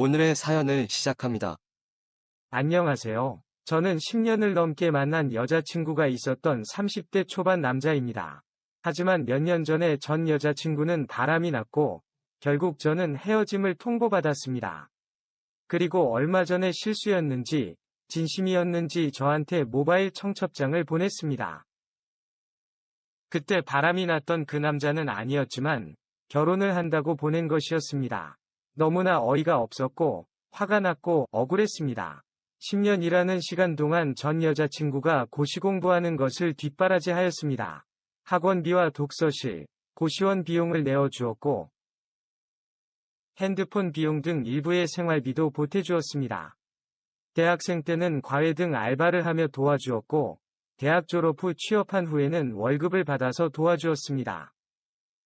오늘의 사연을 시작합니다. 안녕하세요. 저는 10년을 넘게 만난 여자친구가 있었던 30대 초반 남자입니다. 하지만 몇 년 전에 전 여자친구는 바람이 났고, 결국 저는 헤어짐을 통보받았습니다. 그리고 얼마 전에 실수였는지, 진심이었는지 저한테 모바일 청첩장을 보냈습니다. 그때 바람이 났던 그 남자는 아니었지만, 결혼을 한다고 보낸 것이었습니다. 너무나 어이가 없었고, 화가 났고, 억울했습니다. 10년이라는 시간 동안 전 여자친구가 고시 공부하는 것을 뒷바라지하였습니다. 학원비와 독서실, 고시원 비용을 내어주었고, 핸드폰 비용 등 일부의 생활비도 보태주었습니다. 대학생 때는 과외 등 알바를 하며 도와주었고, 대학 졸업 후 취업한 후에는 월급을 받아서 도와주었습니다.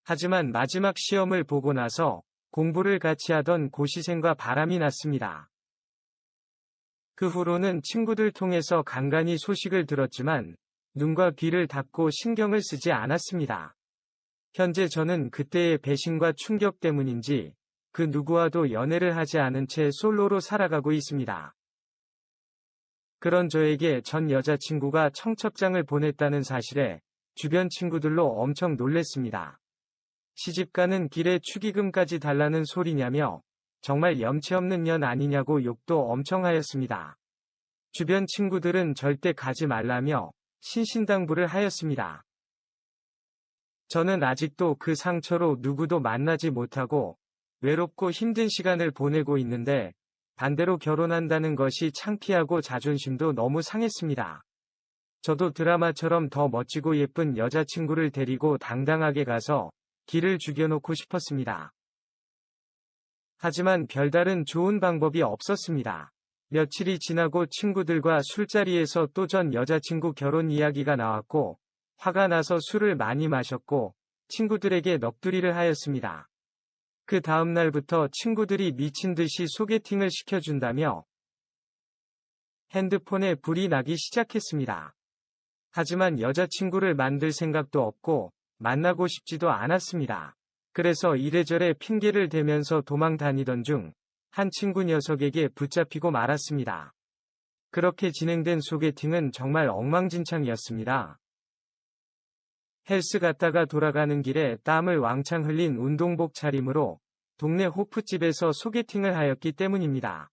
하지만 마지막 시험을 보고 나서 공부를 같이 하던 고시생과 바람이 났습니다. 그 후로는 친구들 통해서 간간히 소식을 들었지만 눈과 귀를 닫고 신경을 쓰지 않았습니다. 현재 저는 그때의 배신과 충격 때문인지 그 누구와도 연애를 하지 않은 채 솔로로 살아가고 있습니다. 그런 저에게 전 여자친구가 청첩장을 보냈다는 사실에 주변 친구들로 엄청 놀랬습니다. 시집가는 길에 축의금까지 달라는 소리냐며 정말 염치 없는 년 아니냐고 욕도 엄청 하였습니다. 주변 친구들은 절대 가지 말라며 신신당부를 하였습니다. 저는 아직도 그 상처로 누구도 만나지 못하고 외롭고 힘든 시간을 보내고 있는데 반대로 결혼한다는 것이 창피하고 자존심도 너무 상했습니다. 저도 드라마처럼 더 멋지고 예쁜 여자친구를 데리고 당당하게 가서 길을 죽여놓고 싶었습니다. 하지만 별다른 좋은 방법이 없었습니다. 며칠이 지나고 친구들과 술자리에서 또 전 여자친구 결혼 이야기가 나왔고, 화가 나서 술을 많이 마셨고, 친구들에게 넋두리를 하였습니다. 그 다음 날부터 친구들이 미친 듯이 소개팅을 시켜준다며 핸드폰에 불이 나기 시작했습니다. 하지만 여자친구를 만들 생각도 없고, 만나고 싶지도 않았습니다. 그래서 이래저래 핑계를 대면서 도망 다니던 중 한 친구 녀석에게 붙잡히고 말았습니다. 그렇게 진행된 소개팅은 정말 엉망진창이었습니다. 헬스 갔다가 돌아가는 길에 땀을 왕창 흘린 운동복 차림으로 동네 호프집에서 소개팅을 하였기 때문입니다.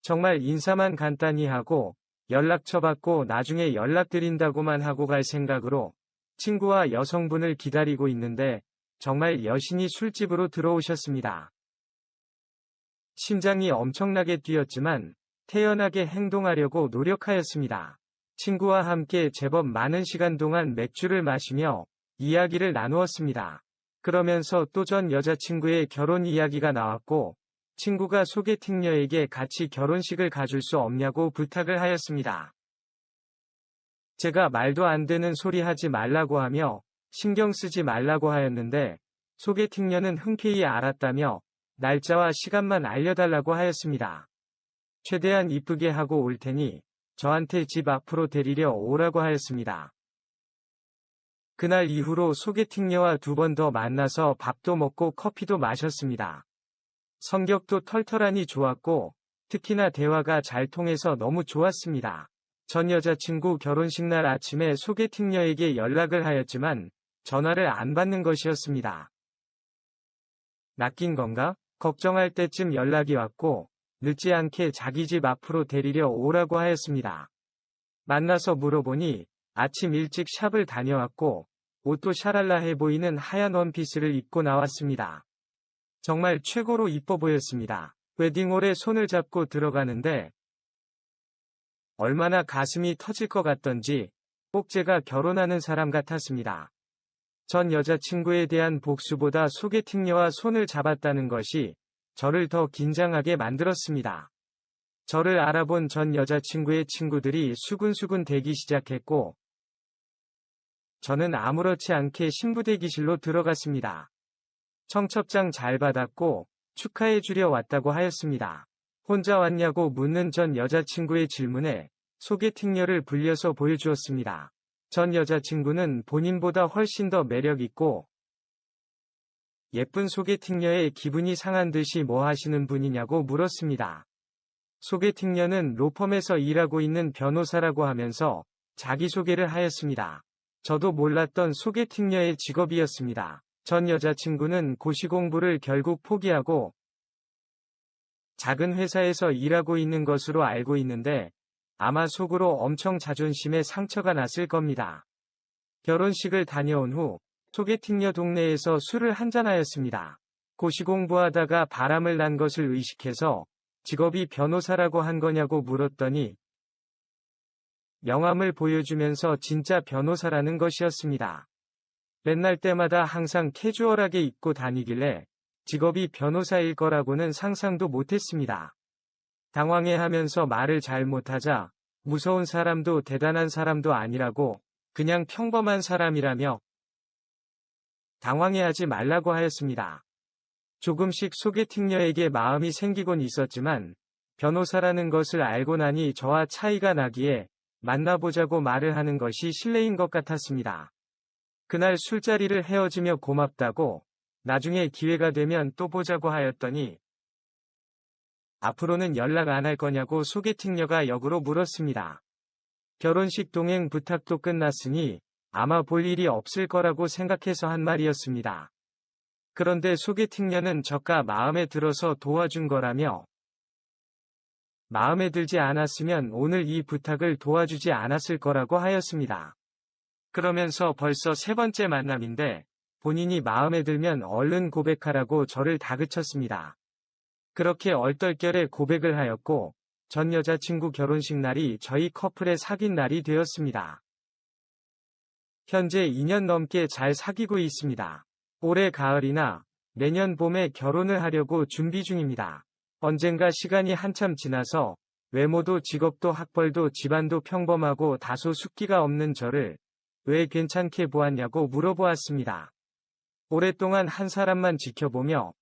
정말 인사만 간단히 하고 연락처 받고 나중에 연락드린다고만 하고 갈 생각으로 친구와 여성분을 기다리고 있는데 정말 여신이 술집으로 들어오셨습니다. 심장이 엄청나게 뛰었지만 태연하게 행동하려고 노력하였습니다. 친구와 함께 제법 많은 시간 동안 맥주를 마시며 이야기를 나누었습니다. 그러면서 또 전 여자친구의 결혼 이야기가 나왔고 친구가 소개팅녀에게 같이 결혼식을 가줄 수 없냐고 부탁을 하였습니다. 제가 말도 안 되는 소리 하지 말라고 하며 신경 쓰지 말라고 하였는데 소개팅녀는 흔쾌히 알았다며 날짜와 시간만 알려달라고 하였습니다. 최대한 이쁘게 하고 올 테니 저한테 집 앞으로 데리려 오라고 하였습니다. 그날 이후로 소개팅녀와 2번 더 만나서 밥도 먹고 커피도 마셨습니다. 성격도 털털하니 좋았고 특히나 대화가 잘 통해서 너무 좋았습니다. 전 여자친구 결혼식 날 아침에 소개팅녀에게 연락을 하였지만 전화를 안 받는 것이었습니다. 낚인 건가? 걱정할 때쯤 연락이 왔고 늦지 않게 자기 집 앞으로 데리려 오라고 하였습니다. 만나서 물어보니 아침 일찍 샵을 다녀왔고 옷도 샤랄라해 보이는 하얀 원피스를 입고 나왔습니다. 정말 최고로 이뻐 보였습니다. 웨딩홀에 손을 잡고 들어가는데 얼마나 가슴이 터질 것 같던지 꼭 제가 결혼하는 사람 같았습니다. 전 여자친구에 대한 복수보다 소개팅녀와 손을 잡았다는 것이 저를 더 긴장하게 만들었습니다. 저를 알아본 전 여자친구의 친구들이 수군수군 대기 시작했고 저는 아무렇지 않게 신부대기실로 들어갔습니다. 청첩장 잘 받았고 축하해 주려 왔다고 하였습니다. 혼자 왔냐고 묻는 전 여자친구의 질문에 소개팅녀를 불려서 보여주었습니다. 전 여자친구는 본인보다 훨씬 더 매력있고 예쁜 소개팅녀의 기분이 상한 듯이 뭐 하시는 분이냐고 물었습니다. 소개팅녀는 로펌에서 일하고 있는 변호사라고 하면서 자기소개를 하였습니다. 저도 몰랐던 소개팅녀의 직업이었습니다. 전 여자친구는 고시공부를 결국 포기하고 작은 회사에서 일하고 있는 것으로 알고 있는데 아마 속으로 엄청 자존심에 상처가 났을 겁니다. 결혼식을 다녀온 후 소개팅녀 동네에서 술을 한잔하였습니다. 고시공부하다가 바람을 난 것을 의식해서 직업이 변호사라고 한 거냐고 물었더니 명함을 보여주면서 진짜 변호사라는 것이었습니다. 맨날 때마다 항상 캐주얼하게 입고 다니길래 직업이 변호사일 거라고는 상상도 못했습니다. 당황해하면서 말을 잘 못하자 무서운 사람도 대단한 사람도 아니라고 그냥 평범한 사람이라며 당황해하지 말라고 하였습니다. 조금씩 소개팅녀에게 마음이 생기곤 있었지만 변호사라는 것을 알고 나니 저와 차이가 나기에 만나보자고 말을 하는 것이 실례인 것 같았습니다. 그날 술자리를 헤어지며 고맙다고 나중에 기회가 되면 또 보자고 하였더니 앞으로는 연락 안 할 거냐고 소개팅녀가 역으로 물었습니다. 결혼식 동행 부탁도 끝났으니 아마 볼 일이 없을 거라고 생각해서 한 말이었습니다. 그런데 소개팅녀는 저가 마음에 들어서 도와준 거라며 마음에 들지 않았으면 오늘 이 부탁을 도와주지 않았을 거라고 하였습니다. 그러면서 벌써 세 번째 만남인데 본인이 마음에 들면 얼른 고백하라고 저를 다그쳤습니다. 그렇게 얼떨결에 고백을 하였고 전 여자친구 결혼식 날이 저희 커플의 사귄 날이 되었습니다. 현재 2년 넘게 잘 사귀고 있습니다. 올해 가을이나 내년 봄에 결혼을 하려고 준비 중입니다. 언젠가 시간이 한참 지나서 외모도 직업도 학벌도 집안도 평범하고 다소 숫기가 없는 저를 왜 괜찮게 보았냐고 물어보았습니다. 오랫동안 한 사람만 지켜보며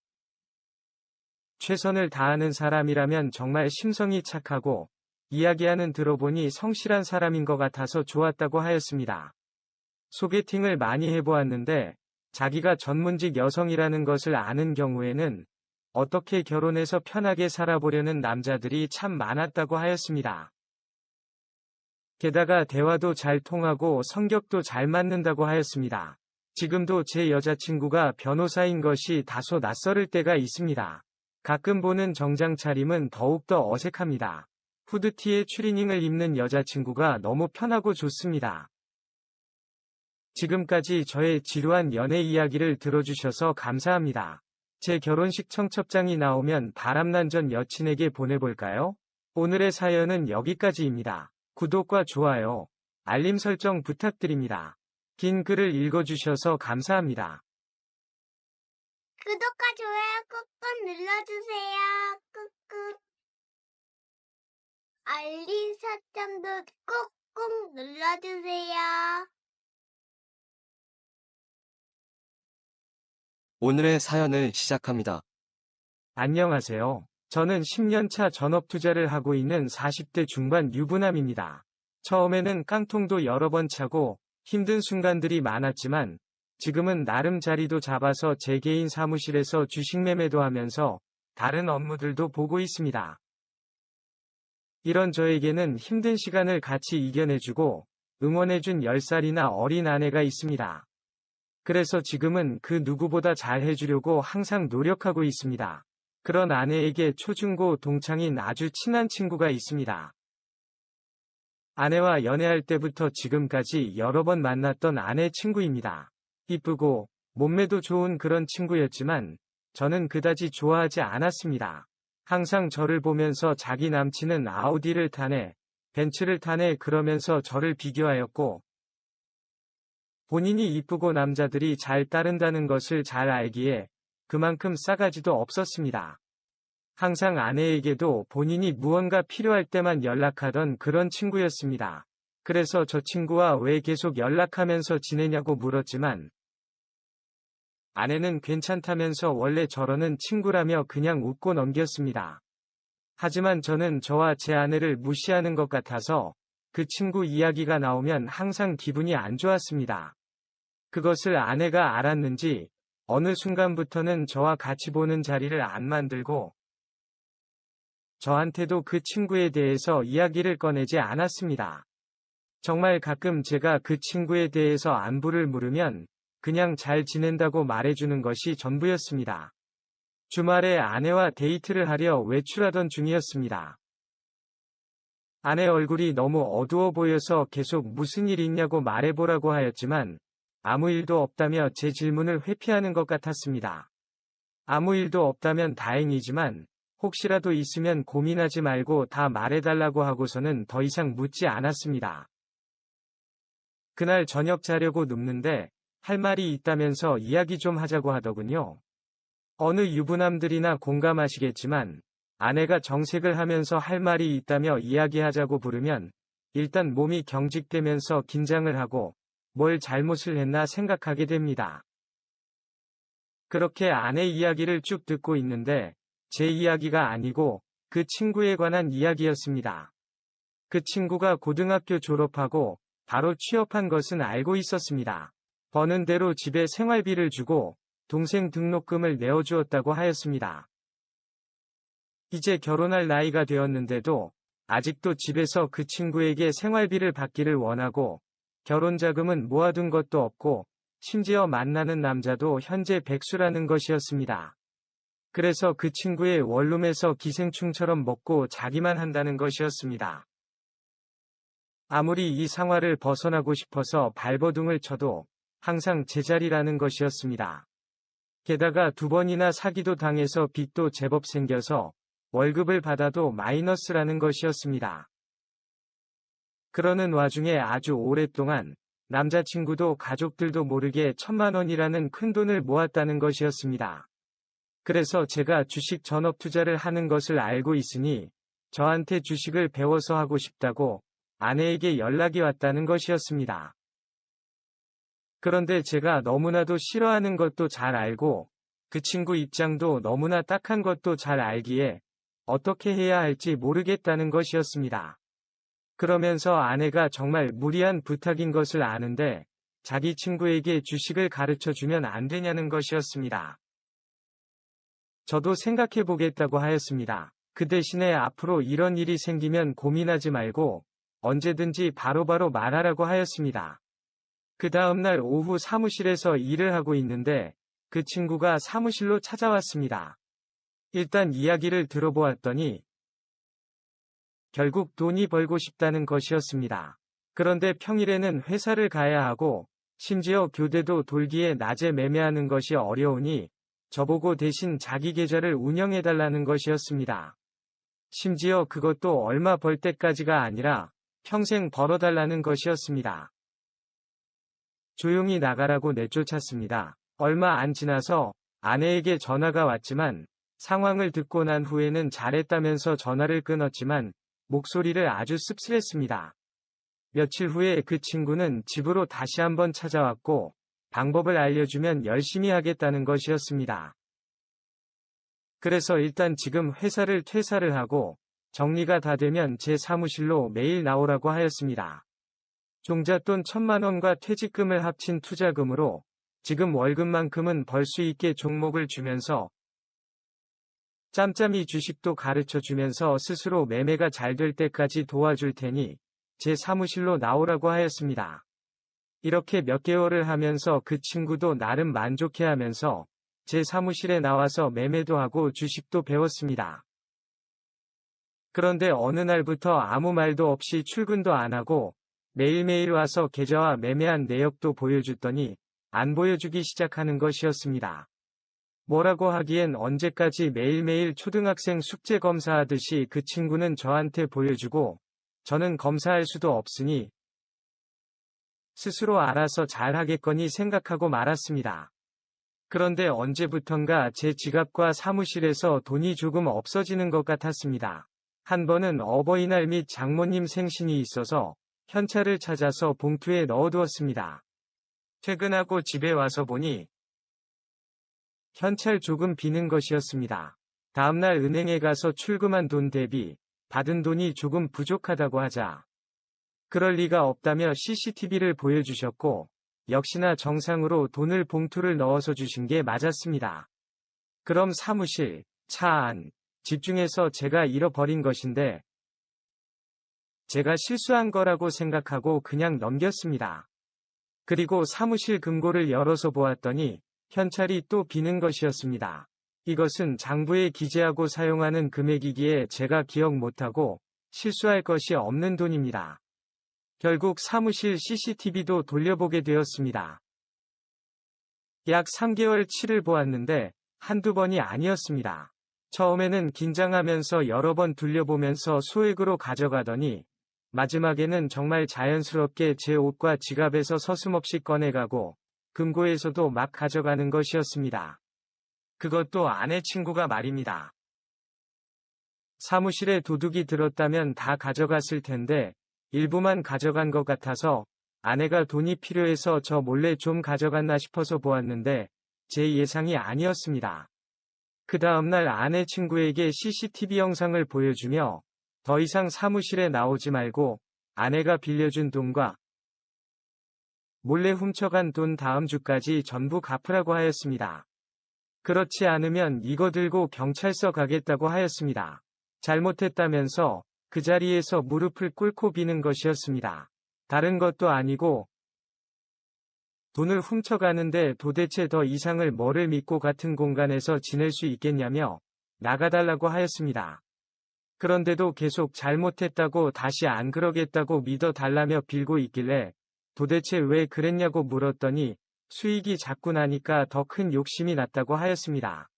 최선을 다하는 사람이라면 정말 심성이 착하고 이야기하는 들어보니 성실한 사람인 것 같아서 좋았다고 하였습니다. 소개팅을 많이 해보았는데 자기가 전문직 여성이라는 것을 아는 경우에는 어떻게 결혼해서 편하게 살아보려는 남자들이 참 많았다고 하였습니다. 게다가 대화도 잘 통하고 성격도 잘 맞는다고 하였습니다. 지금도 제 여자친구가 변호사인 것이 다소 낯설을 때가 있습니다. 가끔 보는 정장 차림은 더욱더 어색합니다. 후드티에 추리닝을 입는 여자친구가 너무 편하고 좋습니다. 지금까지 저의 지루한 연애 이야기를 들어주셔서 감사합니다. 제 결혼식 청첩장이 나오면 바람난 전 여친에게 보내볼까요? 오늘의 사연은 여기까지입니다. 구독과 좋아요, 알림 설정 부탁드립니다. 긴 글을 읽어주셔서 감사합니다. 구독과 좋아요 꾹꾹 눌러주세요. 꾹꾹. 알림 설정도 꾹꾹 눌러주세요. 오늘의 사연을 시작합니다. 안녕하세요. 저는 10년차 전업 투자를 하고 있는 40대 중반 유부남입니다. 처음에는 깡통도 여러 번 차고 힘든 순간들이 많았지만 지금은 나름 자리도 잡아서 제 개인 사무실에서 주식 매매도 하면서 다른 업무들도 보고 있습니다. 이런 저에게는 힘든 시간을 같이 이겨내주고 응원해준 10살이나 어린 아내가 있습니다. 그래서 지금은 그 누구보다 잘 해주려고 항상 노력하고 있습니다. 그런 아내에게 초중고 동창인 아주 친한 친구가 있습니다. 아내와 연애할 때부터 지금까지 여러 번 만났던 아내 친구입니다. 이쁘고 몸매도 좋은 그런 친구였지만 저는 그다지 좋아하지 않았습니다. 항상 저를 보면서 자기 남친은 아우디를 타네, 벤츠를 타네 그러면서 저를 비교하였고 본인이 이쁘고 남자들이 잘 따른다는 것을 잘 알기에 그만큼 싸가지도 없었습니다. 항상 아내에게도 본인이 무언가 필요할 때만 연락하던 그런 친구였습니다. 그래서 저 친구와 왜 계속 연락하면서 지내냐고 물었지만 아내는 괜찮다면서 원래 저러는 친구라며 그냥 웃고 넘겼습니다. 하지만 저는 저와 제 아내를 무시하는 것 같아서 그 친구 이야기가 나오면 항상 기분이 안 좋았습니다. 그것을 아내가 알았는지 어느 순간부터는 저와 같이 보는 자리를 안 만들고 저한테도 그 친구에 대해서 이야기를 꺼내지 않았습니다. 정말 가끔 제가 그 친구에 대해서 안부를 물으면 그냥 잘 지낸다고 말해주는 것이 전부였습니다. 주말에 아내와 데이트를 하려 외출하던 중이었습니다. 아내 얼굴이 너무 어두워 보여서 계속 무슨 일 있냐고 말해보라고 하였지만 아무 일도 없다며 제 질문을 회피하는 것 같았습니다. 아무 일도 없다면 다행이지만 혹시라도 있으면 고민하지 말고 다 말해달라고 하고서는 더 이상 묻지 않았습니다. 그날 저녁 자려고 눕는데 할 말이 있다면서 이야기 좀 하자고 하더군요. 어느 유부남들이나 공감하시겠지만 아내가 정색을 하면서 할 말이 있다며 이야기하자고 부르면 일단 몸이 경직되면서 긴장을 하고 뭘 잘못을 했나 생각하게 됩니다. 그렇게 아내 이야기를 쭉 듣고 있는데 제 이야기가 아니고 그 친구에 관한 이야기였습니다. 그 친구가 고등학교 졸업하고 바로 취업한 것은 알고 있었습니다. 버는 대로 집에 생활비를 주고 동생 등록금을 내어주었다고 하였습니다. 이제 결혼할 나이가 되었는데도 아직도 집에서 그 친구에게 생활비를 받기를 원하고 결혼자금은 모아둔 것도 없고 심지어 만나는 남자도 현재 백수라는 것이었습니다. 그래서 그 친구의 원룸에서 기생충처럼 먹고 자기만 한다는 것이었습니다. 아무리 이 상황을 벗어나고 싶어서 발버둥을 쳐도 항상 제자리라는 것이었습니다. 게다가 2번이나 사기도 당해서 빚도 제법 생겨서 월급을 받아도 마이너스라는 것이었습니다. 그러는 와중에 아주 오랫동안 남자친구도 가족들도 모르게 1,000만 원이라는 큰돈을 모았다는 것이었습니다. 그래서 제가 주식 전업 투자를 하는 것을 알고 있으니 저한테 주식을 배워서 하고 싶다고 아내에게 연락이 왔다는 것이었습니다. 그런데 제가 너무나도 싫어하는 것도 잘 알고 그 친구 입장도 너무나 딱한 것도 잘 알기에 어떻게 해야 할지 모르겠다는 것이었습니다. 그러면서 아내가 정말 무리한 부탁인 것을 아는데 자기 친구에게 주식을 가르쳐 주면 안 되냐는 것이었습니다. 저도 생각해 보겠다고 하였습니다. 그 대신에 앞으로 이런 일이 생기면 고민하지 말고 언제든지 바로바로 말하라고 하였습니다. 그 다음날 오후 사무실에서 일을 하고 있는데 그 친구가 사무실로 찾아왔습니다. 일단 이야기를 들어보았더니 결국 돈이 벌고 싶다는 것이었습니다. 그런데 평일에는 회사를 가야 하고 심지어 교대도 돌기에 낮에 매매하는 것이 어려우니 저보고 대신 자기 계좌를 운영해달라는 것이었습니다. 심지어 그것도 얼마 벌 때까지가 아니라 평생 벌어달라는 것이었습니다. 조용히 나가라고 내쫓았습니다. 얼마 안 지나서 아내에게 전화가 왔지만 상황을 듣고 난 후에는 잘했다면서 전화를 끊었지만 목소리를 아주 씁쓸했습니다. 며칠 후에 그 친구는 집으로 다시 한번 찾아왔고 방법을 알려주면 열심히 하겠다는 것이었습니다. 그래서 일단 지금 회사를 퇴사를 하고 정리가 다 되면 제 사무실로 매일 나오라고 하였습니다. 종잣돈 1,000만 원과 퇴직금을 합친 투자금으로 지금 월급만큼은 벌 수 있게 종목을 주면서 짬짬이 주식도 가르쳐 주면서 스스로 매매가 잘 될 때까지 도와줄 테니 제 사무실로 나오라고 하였습니다. 이렇게 몇 개월을 하면서 그 친구도 나름 만족해하면서 제 사무실에 나와서 매매도 하고 주식도 배웠습니다. 그런데 어느 날부터 아무 말도 없이 출근도 안 하고 매일매일 와서 계좌와 매매한 내역도 보여줬더니 안 보여주기 시작하는 것이었습니다. 뭐라고 하기엔 언제까지 매일매일 초등학생 숙제 검사하듯이 그 친구는 저한테 보여주고 저는 검사할 수도 없으니 스스로 알아서 잘하겠거니 생각하고 말았습니다. 그런데 언제부턴가 제 지갑과 사무실에서 돈이 조금 없어지는 것 같았습니다. 한 번은 어버이날 및 장모님 생신이 있어서 현찰을 찾아서 봉투에 넣어두었습니다. 퇴근하고 집에 와서 보니 현찰 조금 비는 것이었습니다. 다음날 은행에 가서 출금한 돈 대비 받은 돈이 조금 부족하다고 하자 그럴 리가 없다며 CCTV를 보여주셨고 역시나 정상으로 돈을 봉투를 넣어서 주신 게 맞았습니다. 그럼 사무실, 차 안, 집 중에서 제가 잃어버린 것인데 제가 실수한 거라고 생각하고 그냥 넘겼습니다. 그리고 사무실 금고를 열어서 보았더니 현찰이 또 비는 것이었습니다. 이것은 장부에 기재하고 사용하는 금액이기에 제가 기억 못하고 실수할 것이 없는 돈입니다. 결국 사무실 CCTV도 돌려보게 되었습니다. 약 3개월치를 보았는데 한두 번이 아니었습니다. 처음에는 긴장하면서 여러 번 돌려보면서 소액으로 가져가더니 마지막에는 정말 자연스럽게 제 옷과 지갑에서 서슴없이 꺼내가고 금고에서도 막 가져가는 것이었습니다. 그것도 아내 친구가 말입니다. 사무실에 도둑이 들었다면 다 가져갔을 텐데 일부만 가져간 것 같아서 아내가 돈이 필요해서 저 몰래 좀 가져갔나 싶어서 보았는데 제 예상이 아니었습니다. 그 다음날 아내 친구에게 CCTV 영상을 보여주며 더 이상 사무실에 나오지 말고 아내가 빌려준 돈과 몰래 훔쳐간 돈 다음 주까지 전부 갚으라고 하였습니다. 그렇지 않으면 이거 들고 경찰서 가겠다고 하였습니다. 잘못했다면서 그 자리에서 무릎을 꿇고 비는 것이었습니다. 다른 것도 아니고 돈을 훔쳐가는데 도대체 더 이상을 뭐를 믿고 같은 공간에서 지낼 수 있겠냐며 나가달라고 하였습니다. 그런데도 계속 잘못했다고 다시 안 그러겠다고 믿어달라며 빌고 있길래 도대체 왜 그랬냐고 물었더니 수익이 작고 나니까 더 큰 욕심이 났다고 하였습니다.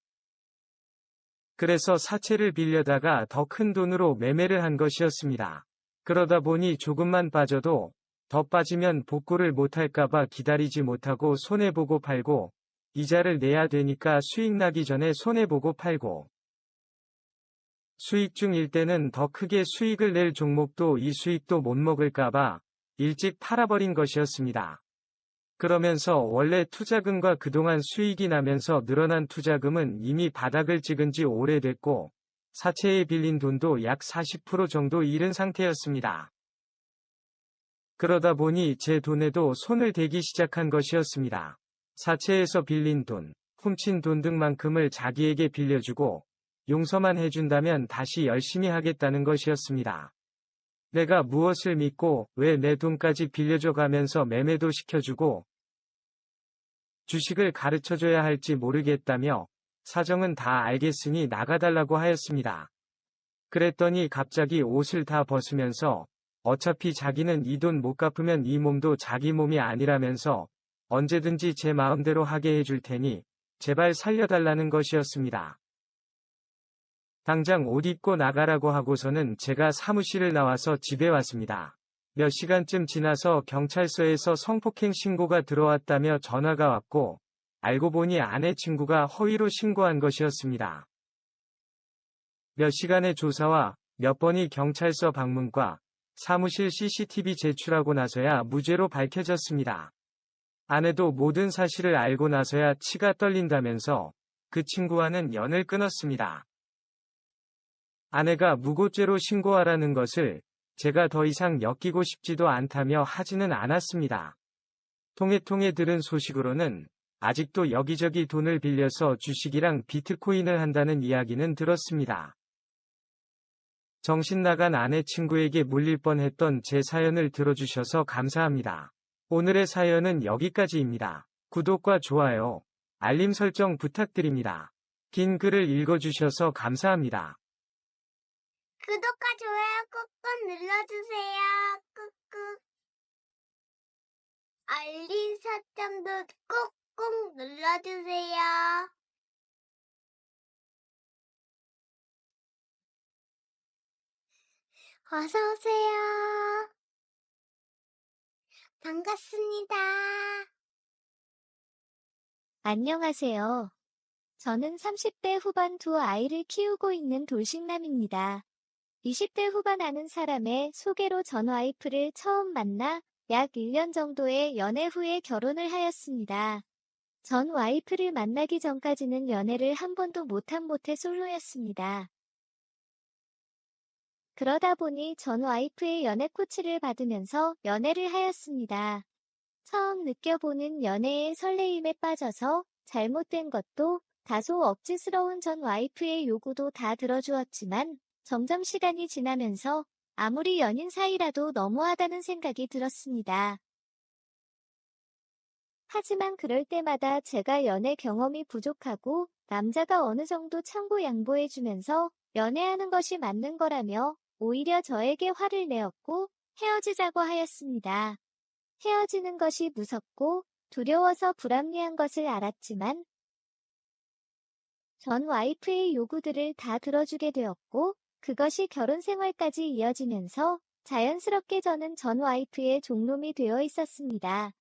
그래서 사채를 빌려다가 더 큰 돈으로 매매를 한 것이었습니다. 그러다 보니 조금만 빠져도 더 빠지면 복구를 못할까봐 기다리지 못하고 손해보고 팔고 이자를 내야 되니까 수익 나기 전에 손해보고 팔고 수익 중일 때는 더 크게 수익을 낼 종목도 이 수익도 못 먹을까봐 일찍 팔아버린 것이었습니다. 그러면서 원래 투자금과 그동안 수익이 나면서 늘어난 투자금은 이미 바닥을 찍은 지 오래됐고 사채에 빌린 돈도 약 40% 정도 잃은 상태였습니다. 그러다 보니 제 돈에도 손을 대기 시작한 것이었습니다. 사채에서 빌린 돈, 훔친 돈 등만큼을 자기에게 빌려주고 용서만 해준다면 다시 열심히 하겠다는 것이었습니다. 내가 무엇을 믿고 왜 내 돈까지 빌려줘 가면서 매매도 시켜주고 주식을 가르쳐줘야 할지 모르겠다며 사정은 다 알겠으니 나가달라고 하였습니다. 그랬더니 갑자기 옷을 다 벗으면서 어차피 자기는 이 돈 못 갚으면 이 몸도 자기 몸이 아니라면서 언제든지 제 마음대로 하게 해줄 테니 제발 살려달라는 것이었습니다. 당장 옷 입고 나가라고 하고서는 제가 사무실을 나와서 집에 왔습니다. 몇 시간쯤 지나서 경찰서에서 성폭행 신고가 들어왔다며 전화가 왔고 알고 보니 아내 친구가 허위로 신고한 것이었습니다. 몇 시간의 조사와 몇 번의 경찰서 방문과 사무실 CCTV 제출하고 나서야 무죄로 밝혀졌습니다. 아내도 모든 사실을 알고 나서야 치가 떨린다면서 그 친구와는 연을 끊었습니다. 아내가 무고죄로 신고하라는 것을 제가 더 이상 엮이고 싶지도 않다며 하지는 않았습니다. 통해 들은 소식으로는 아직도 여기저기 돈을 빌려서 주식이랑 비트코인을 한다는 이야기는 들었습니다. 정신 나간 아내 친구에게 물릴 뻔했던 제 사연을 들어주셔서 감사합니다. 오늘의 사연은 여기까지입니다. 구독과 좋아요, 알림 설정 부탁드립니다. 긴 글을 읽어주셔서 감사합니다. 구독과 좋아요 꾹꾹 눌러주세요. 꾹꾹. 알림 설정도 꾹꾹 눌러주세요. 어서오세요. 반갑습니다. 안녕하세요. 저는 30대 후반 두 아이를 키우고 있는 돌싱남입니다. 20대 후반 아는 사람의 소개로 전 와이프를 처음 만나 약 1년 정도의 연애 후에 결혼을 하였습니다. 전 와이프를 만나기 전까지는 연애를 한 번도 못한 모태 솔로였습니다. 그러다 보니 전 와이프의 연애 코치를 받으면서 연애를 하였습니다. 처음 느껴보는 연애의 설레임에 빠져서 잘못된 것도 다소 억지스러운 전 와이프의 요구도 다 들어주었지만 점점 시간이 지나면서 아무리 연인 사이라도 너무하다는 생각이 들었습니다. 하지만 그럴 때마다 제가 연애 경험이 부족하고 남자가 어느 정도 참고 양보해주면서 연애하는 것이 맞는 거라며 오히려 저에게 화를 내었고 헤어지자고 하였습니다. 헤어지는 것이 무섭고 두려워서 불합리한 것을 알았지만 전 와이프의 요구들을 다 들어주게 되었고 그것이 결혼 생활까지 이어지면서 자연스럽게 저는 전 와이프의 종놈이 되어 있었습니다.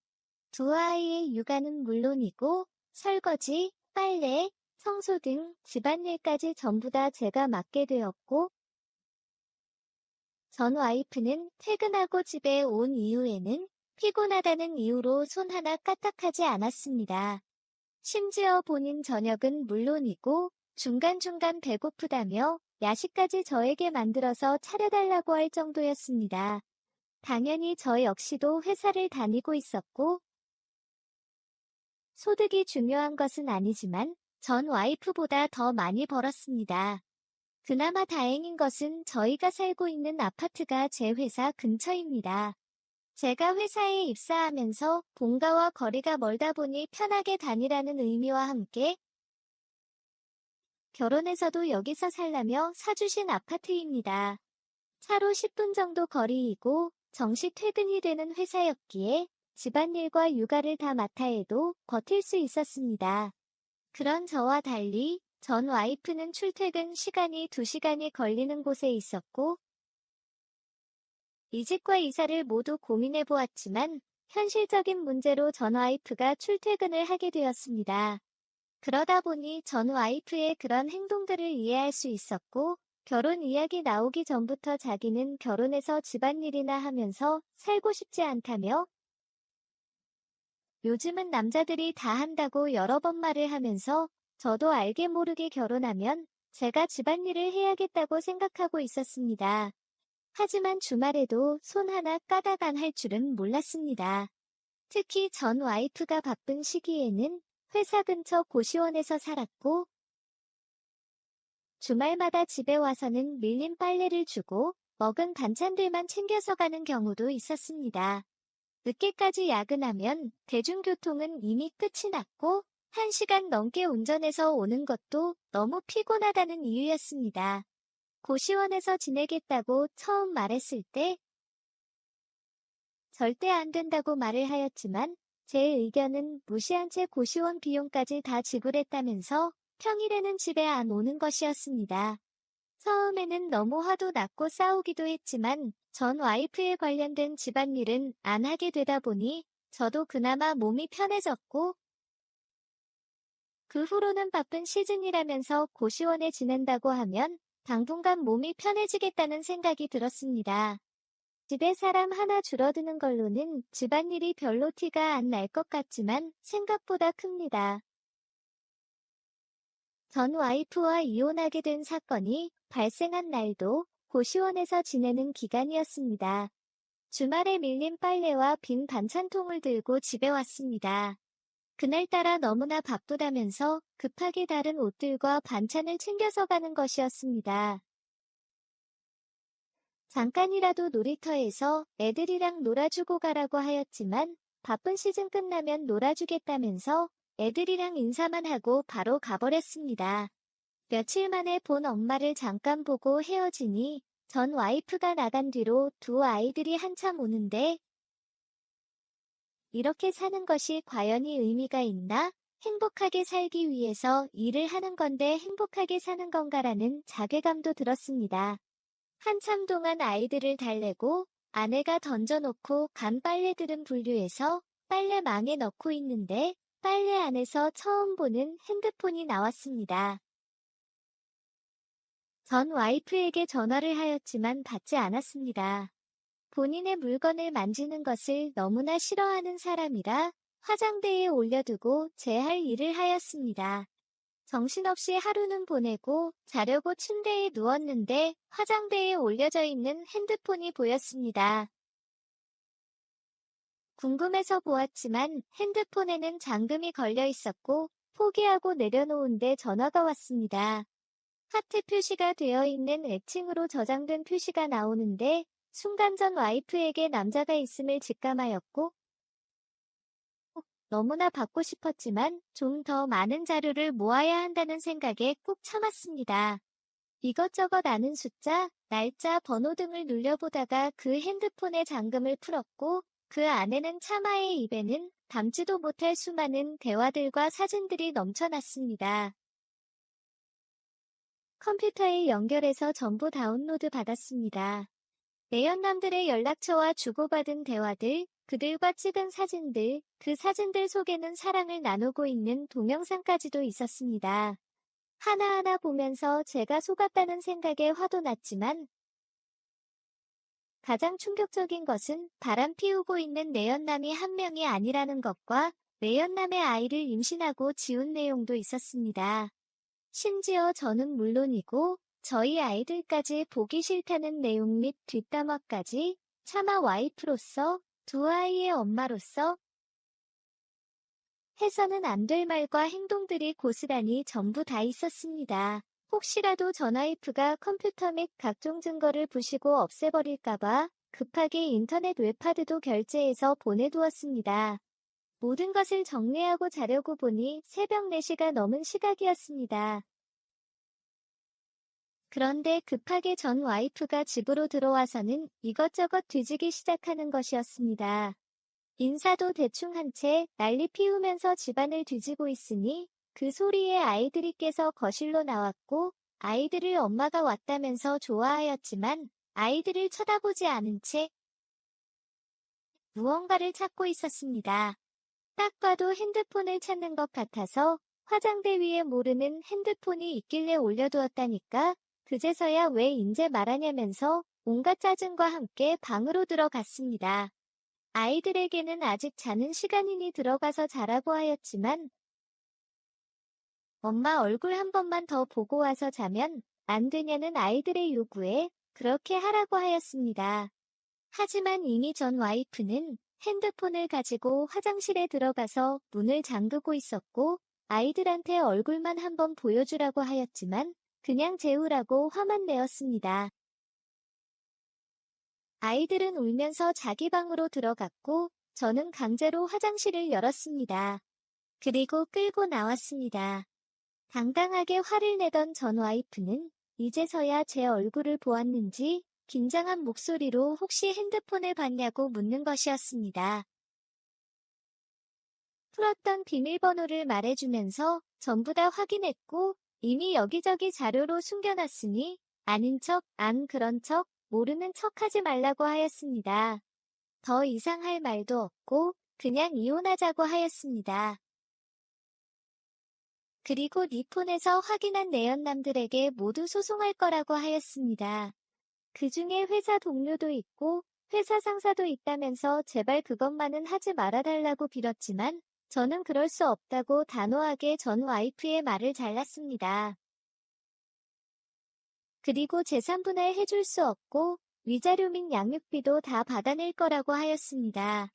두 아이의 육아는 물론이고 설거지, 빨래, 청소 등 집안일까지 전부 다 제가 맡게 되었고 전 와이프는 퇴근하고 집에 온 이후에는 피곤하다는 이유로 손 하나 까딱하지 않았습니다. 심지어 본인 저녁은 물론이고 중간중간 배고프다며 야식까지 저에게 만들어서 차려달라고 할 정도였습니다. 당연히 저 역시도 회사를 다니고 있었고 소득이 중요한 것은 아니지만 전 와이프보다 더 많이 벌었습니다. 그나마 다행인 것은 저희가 살고 있는 아파트가 제 회사 근처입니다. 제가 회사에 입사하면서 본가와 거리가 멀다 보니 편하게 다니라는 의미와 함께 결혼해서도 여기서 살라며 사주신 아파트입니다. 차로 10분 정도 거리이고 정시 퇴근이 되는 회사였기에 집안일과 육아를 다 맡아 해도 버틸 수 있었습니다. 그런 저와 달리 전 와이프는 출퇴근 시간이 2시간이 걸리는 곳에 있었고 이직과 이사를 모두 고민해 보았지만 현실적인 문제로 전 와이프가 출퇴근을 하게 되었습니다. 그러다 보니 전 와이프의 그런 행동들을 이해할 수 있었고 결혼 이야기 나오기 전부터 자기는 결혼해서 집안일이나 하면서 살고 싶지 않다며 요즘은 남자들이 다 한다고 여러 번 말을 하면서 저도 알게 모르게 결혼하면 제가 집안일을 해야겠다고 생각하고 있었습니다. 하지만 주말에도 손 하나 까딱 안 할 줄은 몰랐습니다. 특히 전 와이프가 바쁜 시기에는 회사 근처 고시원에서 살았고 주말마다 집에 와서는 밀린 빨래를 주고 먹은 반찬들만 챙겨서 가는 경우도 있었습니다. 늦게까지 야근하면 대중교통은 이미 끝이 났고 1시간 넘게 운전해서 오는 것도 너무 피곤하다는 이유였습니다. 고시원에서 지내겠다고 처음 말했을 때 절대 안 된다고 말을 하였지만 제 의견은 무시한 채 고시원 비용까지 다 지불했다면서 평일에는 집에 안 오는 것이었습니다. 처음에는 너무 화도 났고 싸우기도 했지만 전 와이프에 관련된 집안일은 안 하게 되다 보니 저도 그나마 몸이 편해졌고 그 후로는 바쁜 시즌이라면서 고시원에 지낸다고 하면 당분간 몸이 편해지겠다는 생각이 들었습니다. 집에 사람 하나 줄어드는 걸로는 집안일이 별로 티가 안 날 것 같지만 생각보다 큽니다. 전 와이프와 이혼하게 된 사건이 발생한 날도 고시원에서 지내는 기간이었습니다. 주말에 밀린 빨래와 빈 반찬통을 들고 집에 왔습니다. 그날따라 너무나 바쁘다면서 급하게 다른 옷들과 반찬을 챙겨서 가는 것이었습니다. 잠깐이라도 놀이터에서 애들이랑 놀아주고 가라고 하였지만 바쁜 시즌 끝나면 놀아주겠다면서 애들이랑 인사만 하고 바로 가버렸습니다. 며칠 만에 본 엄마를 잠깐 보고 헤어지니 전 와이프가 나간 뒤로 두 아이들이 한참 오는데 이렇게 사는 것이 과연히 의미가 있나? 행복하게 살기 위해서 일을 하는 건데 행복하게 사는 건가라는 자괴감도 들었습니다. 한참 동안 아이들을 달래고 아내가 던져놓고 간 빨래들은 분류해서 빨래망에 넣고 있는데 빨래 안에서 처음 보는 핸드폰이 나왔습니다. 전 와이프에게 전화를 하였지만 받지 않았습니다. 본인의 물건을 만지는 것을 너무나 싫어하는 사람이라 화장대에 올려두고 제 할 일을 하였습니다. 정신없이 하루는 보내고 자려고 침대에 누웠는데 화장대에 올려져 있는 핸드폰이 보였습니다. 궁금해서 보았지만 핸드폰에는 잠금이 걸려 있었고 포기하고 내려놓은데 전화가 왔습니다. 하트 표시가 되어 있는 애칭으로 저장된 표시가 나오는데 순간 전 와이프에게 남자가 있음을 직감하였고 너무나 받고 싶었지만 좀 더 많은 자료를 모아야 한다는 생각에 꾹 참았습니다. 이것저것 아는 숫자, 날짜, 번호 등을 눌려보다가 그 핸드폰의 잠금을 풀었고 그 안에는 차마의 입에는 담지도 못할 수많은 대화들과 사진들이 넘쳐났습니다. 컴퓨터에 연결해서 전부 다운로드 받았습니다. 내연남들의 연락처와 주고받은 대화들, 그들과 찍은 사진들, 그 사진들 속에는 사랑을 나누고 있는 동영상까지도 있었습니다. 하나하나 보면서 제가 속았다는 생각에 화도 났지만 가장 충격적인 것은 바람 피우고 있는 내연남이 한 명이 아니라는 것과 내연남의 아이를 임신하고 지운 내용도 있었습니다. 심지어 저는 물론이고 저희 아이들까지 보기 싫다는 내용 및 뒷담화까지 차마 와이프로서 두 아이의 엄마로서 해서는 안 될 말과 행동들이 고스란히 전부 다 있었습니다. 혹시라도 전 와이프가 컴퓨터 및 각종 증거를 부시고 없애버릴까봐 급하게 인터넷 웹하드도 결제해서 보내두었습니다. 모든 것을 정리하고 자려고 보니 새벽 4시가 넘은 시각이었습니다. 그런데 급하게 전 와이프가 집으로 들어와서는 이것저것 뒤지기 시작하는 것이었습니다. 인사도 대충 한 채 난리 피우면서 집안을 뒤지고 있으니 그 소리에 아이들이 깨서 거실로 나왔고 아이들을 엄마가 왔다면서 좋아하였지만 아이들을 쳐다보지 않은 채 무언가를 찾고 있었습니다. 딱 봐도 핸드폰을 찾는 것 같아서 화장대 위에 모르는 핸드폰이 있길래 올려두었다니까 그제서야 왜 인제 말하냐면서 온갖 짜증과 함께 방으로 들어갔습니다. 아이들에게는 아직 자는 시간이니 들어가서 자라고 하였지만 엄마 얼굴 한 번만 더 보고 와서 자면 안 되냐는 아이들의 요구에 그렇게 하라고 하였습니다. 하지만 이미 전 와이프는 핸드폰을 가지고 화장실에 들어가서 문을 잠그고 있었고 아이들한테 얼굴만 한번 보여주라고 하였지만 그냥 재우라고 화만 내었습니다. 아이들은 울면서 자기 방으로 들어갔고 저는 강제로 화장실을 열었습니다. 그리고 끌고 나왔습니다. 당당하게 화를 내던 전 와이프는 이제서야 제 얼굴을 보았는지 긴장한 목소리로 혹시 핸드폰을 봤냐고 묻는 것이었습니다. 풀었던 비밀번호를 말해주면서 전부 다 확인했고 이미 여기저기 자료로 숨겨놨으니 아닌 척, 안 그런 척, 모르는 척하지 말라고 하였습니다. 더 이상 할 말도 없고 그냥 이혼하자고 하였습니다. 그리고 네 폰에서 확인한 내연남들에게 모두 소송할 거라고 하였습니다. 그 중에 회사 동료도 있고 회사 상사도 있다면서 제발 그것만은 하지 말아달라고 빌었지만 저는 그럴 수 없다고 단호하게 전 와이프의 말을 잘랐습니다. 그리고 재산분할 해줄 수 없고 위자료 및 양육비도 다 받아낼 거라고 하였습니다.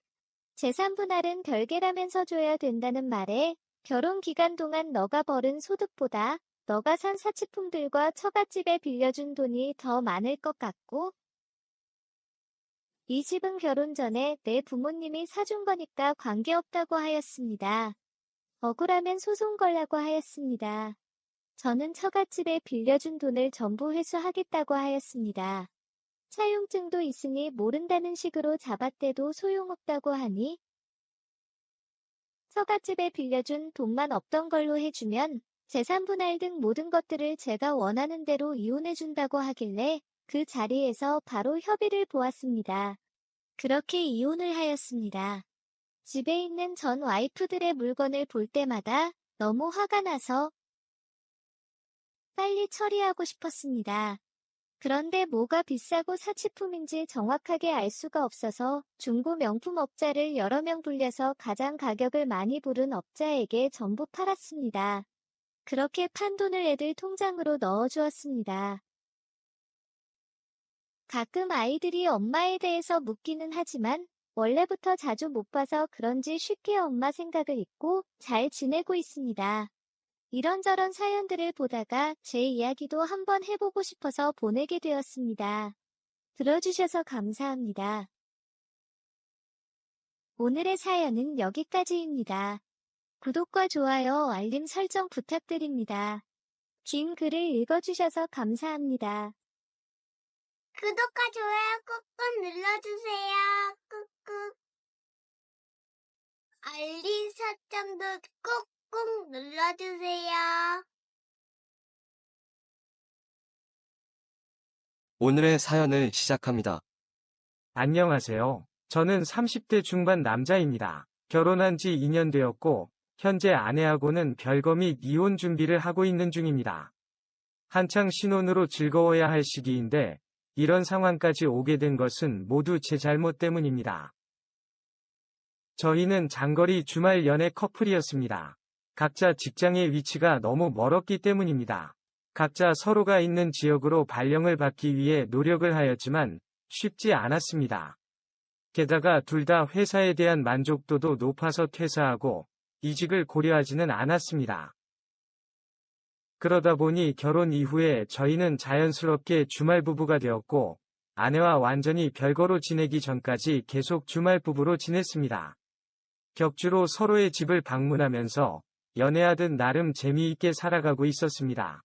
재산분할은 별개라면서 줘야 된다는 말에 결혼 기간 동안 너가 벌은 소득보다 너가 산 사치품들과 처갓집에 빌려준 돈이 더 많을 것 같고 이 집은 결혼 전에 내 부모님이 사준 거니까 관계없다고 하였습니다. 억울하면 소송 걸라고 하였습니다. 저는 처갓집에 빌려준 돈을 전부 회수하겠다고 하였습니다. 차용증도 있으니 모른다는 식으로 잡아떼도 소용없다고 하니 처갓집에 빌려준 돈만 없던 걸로 해주면 재산분할 등 모든 것들을 제가 원하는 대로 이혼해준다고 하길래 그 자리에서 바로 협의를 보았습니다. 그렇게 이혼을 하였습니다. 집에 있는 전 와이프들의 물건을 볼 때마다 너무 화가 나서 빨리 처리하고 싶었습니다. 그런데 뭐가 비싸고 사치품인지 정확하게 알 수가 없어서 중고 명품 업자를 여러 명 불려서 가장 가격을 많이 부른 업자에게 전부 팔았습니다. 그렇게 판 돈을 애들 통장으로 넣어주었습니다. 가끔 아이들이 엄마에 대해서 묻기는 하지만 원래부터 자주 못 봐서 그런지 쉽게 엄마 생각을 잊고 잘 지내고 있습니다. 이런저런 사연들을 보다가 제 이야기도 한번 해보고 싶어서 보내게 되었습니다. 들어주셔서 감사합니다. 오늘의 사연은 여기까지입니다. 구독과 좋아요, 알림 설정 부탁드립니다. 긴 글을 읽어주셔서 감사합니다. 구독과 좋아요 꾹꾹 눌러주세요. 꾹꾹. 알림 설정도 꾹꾹 눌러주세요. 오늘의 사연을 시작합니다. 안녕하세요. 저는 30대 중반 남자입니다. 결혼한 지 2년 되었고, 현재 아내하고는 별거 및 이혼 준비를 하고 있는 중입니다. 한창 신혼으로 즐거워야 할 시기인데, 이런 상황까지 오게 된 것은 모두 제 잘못 때문입니다. 저희는 장거리 주말 연애 커플이었습니다. 각자 직장의 위치가 너무 멀었기 때문입니다. 각자 서로가 있는 지역으로 발령을 받기 위해 노력을 하였지만 쉽지 않았습니다. 게다가 둘 다 회사에 대한 만족도도 높아서 퇴사하고 이직을 고려하지는 않았습니다. 그러다 보니 결혼 이후에 저희는 자연스럽게 주말 부부가 되었고, 아내와 완전히 별거로 지내기 전까지 계속 주말 부부로 지냈습니다. 격주로 서로의 집을 방문하면서 연애하듯 나름 재미있게 살아가고 있었습니다.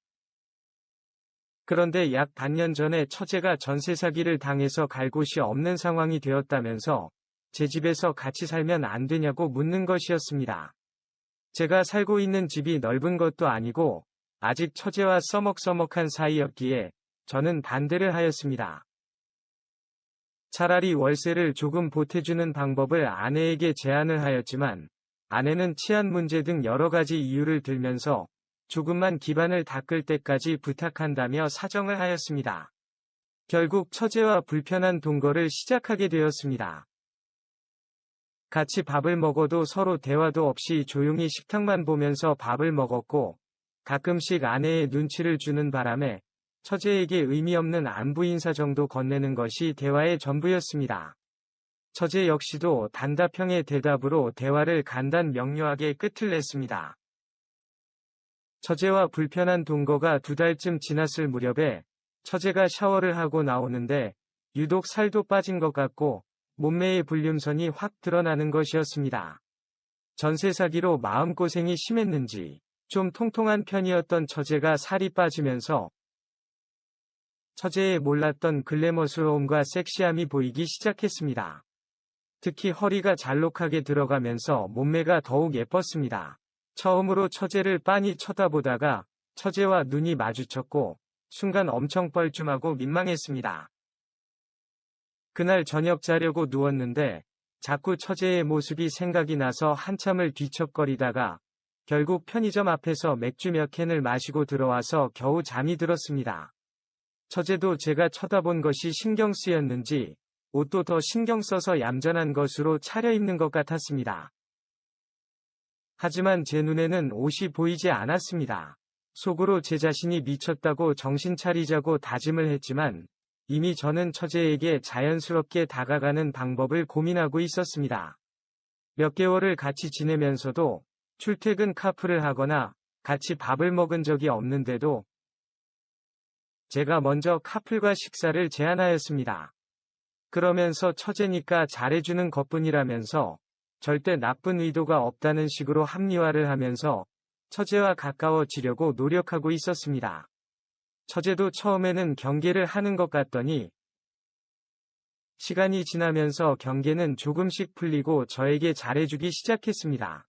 그런데 약 반년 전에 처제가 전세 사기를 당해서 갈 곳이 없는 상황이 되었다면서 제 집에서 같이 살면 안 되냐고 묻는 것이었습니다. 제가 살고 있는 집이 넓은 것도 아니고 아직 처제와 써먹써먹한 사이였기에 저는 반대를 하였습니다. 차라리 월세를 조금 보태주는 방법을 아내에게 제안을 하였지만 아내는 치안 문제 등 여러 가지 이유를 들면서 조금만 기반을 닦을 때까지 부탁한다며 사정을 하였습니다. 결국 처제와 불편한 동거를 시작하게 되었습니다. 같이 밥을 먹어도 서로 대화도 없이 조용히 식탁만 보면서 밥을 먹었고, 가끔씩 아내의 눈치를 주는 바람에 처제에게 의미 없는 안부 인사 정도 건네는 것이 대화의 전부였습니다. 처제 역시도 단답형의 대답으로 대화를 간단 명료하게 끝을 냈습니다. 처제와 불편한 동거가 2달쯤 지났을 무렵에 처제가 샤워를 하고 나오는데 유독 살도 빠진 것 같고 몸매의 불륜선이 확 드러나는 것이었습니다. 전세 사기로 마음고생이 심했는지 좀 통통한 편이었던 처제가 살이 빠지면서 처제의 몰랐던 글래머스러움과 섹시함이 보이기 시작했습니다. 특히 허리가 잘록하게 들어가면서 몸매가 더욱 예뻤습니다. 처음으로 처제를 빤히 쳐다보다가 처제와 눈이 마주쳤고 순간 엄청 뻘쭘하고 민망했습니다. 그날 저녁 자려고 누웠는데 자꾸 처제의 모습이 생각이 나서 한참을 뒤척거리다가 결국 편의점 앞에서 맥주 몇 캔을 마시고 들어와서 겨우 잠이 들었습니다. 처제도 제가 쳐다본 것이 신경 쓰였는지 옷도 더 신경 써서 얌전한 것으로 차려입는 것 같았습니다. 하지만 제 눈에는 옷이 보이지 않았습니다. 속으로 제 자신이 미쳤다고 정신 차리자고 다짐을 했지만 이미 저는 처제에게 자연스럽게 다가가는 방법을 고민하고 있었습니다. 몇 개월을 같이 지내면서도 출퇴근 카풀을 하거나 같이 밥을 먹은 적이 없는데도 제가 먼저 카풀과 식사를 제안하였습니다. 그러면서 처제니까 잘해주는 것뿐이라면서 절대 나쁜 의도가 없다는 식으로 합리화를 하면서 처제와 가까워지려고 노력하고 있었습니다. 처제도 처음에는 경계를 하는 것 같더니 시간이 지나면서 경계는 조금씩 풀리고 저에게 잘해주기 시작했습니다.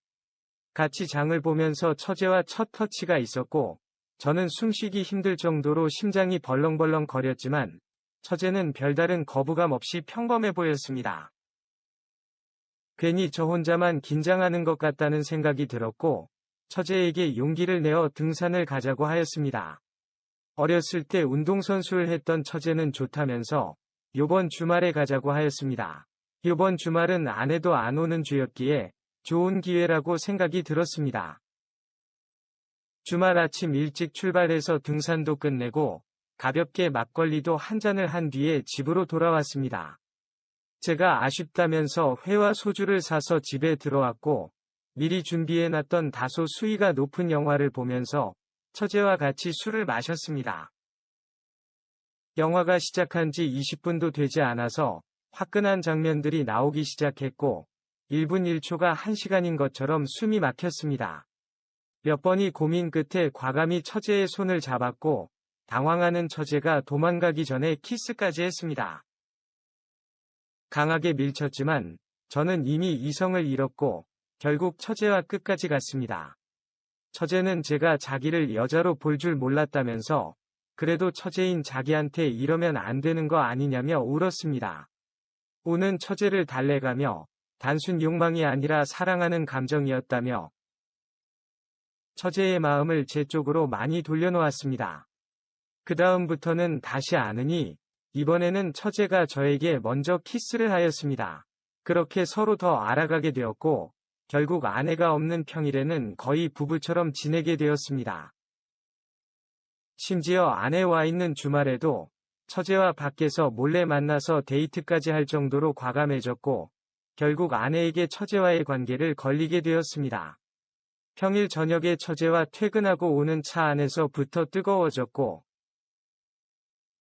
같이 장을 보면서 처제와 첫 터치가 있었고 저는 숨쉬기 힘들 정도로 심장이 벌렁벌렁 거렸지만 처제는 별다른 거부감 없이 평범해 보였습니다. 괜히 저 혼자만 긴장하는 것 같다는 생각이 들었고 처제에게 용기를 내어 등산을 가자고 하였습니다. 어렸을 때 운동선수를 했던 처제는 좋다면서 요번 주말에 가자고 하였습니다. 요번 주말은 아내도 안 오는 주였기에 좋은 기회라고 생각이 들었습니다. 주말 아침 일찍 출발해서 등산도 끝내고 가볍게 막걸리도 한 잔을 한 뒤에 집으로 돌아왔습니다. 제가 아쉽다면서 회와 소주를 사서 집에 들어왔고 미리 준비해놨던 다소 수위가 높은 영화를 보면서 처제와 같이 술을 마셨습니다. 영화가 시작한 지 20분도 되지 않아서 화끈한 장면들이 나오기 시작했고 1분 1초가 1시간인 것처럼 숨이 막혔습니다. 몇 번이 고민 끝에 과감히 처제의 손을 잡았고 당황하는 처제가 도망가기 전에 키스까지 했습니다. 강하게 밀쳤지만 저는 이미 이성을 잃었고 결국 처제와 끝까지 갔습니다. 처제는 제가 자기를 여자로 볼 줄 몰랐다면서 그래도 처제인 자기한테 이러면 안 되는 거 아니냐며 울었습니다. 우는 처제를 달래가며 단순 욕망이 아니라 사랑하는 감정이었다며 처제의 마음을 제 쪽으로 많이 돌려놓았습니다. 그 다음부터는 다시 아느니 이번에는 처제가 저에게 먼저 키스를 하였습니다. 그렇게 서로 더 알아가게 되었고 결국 아내가 없는 평일에는 거의 부부처럼 지내게 되었습니다. 심지어 아내와 있는 주말에도 처제와 밖에서 몰래 만나서 데이트까지 할 정도로 과감해졌고 결국 아내에게 처제와의 관계를 걸리게 되었습니다. 평일 저녁에 처제와 퇴근하고 오는 차 안에서부터 뜨거워졌고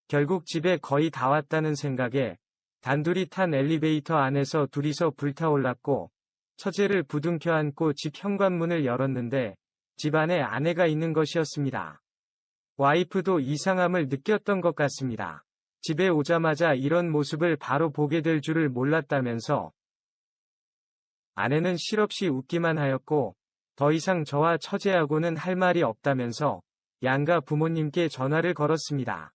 결국 집에 거의 다 왔다는 생각에 단둘이 탄 엘리베이터 안에서 둘이서 불타올랐고 처제를 부둥켜 안고 집 현관문을 열었는데 집 안에 아내가 있는 것이었습니다. 와이프도 이상함을 느꼈던 것 같습니다. 집에 오자마자 이런 모습을 바로 보게 될 줄을 몰랐다면서 아내는 실없이 웃기만 하였고 더 이상 저와 처제하고는 할 말이 없다면서 양가 부모님께 전화를 걸었습니다.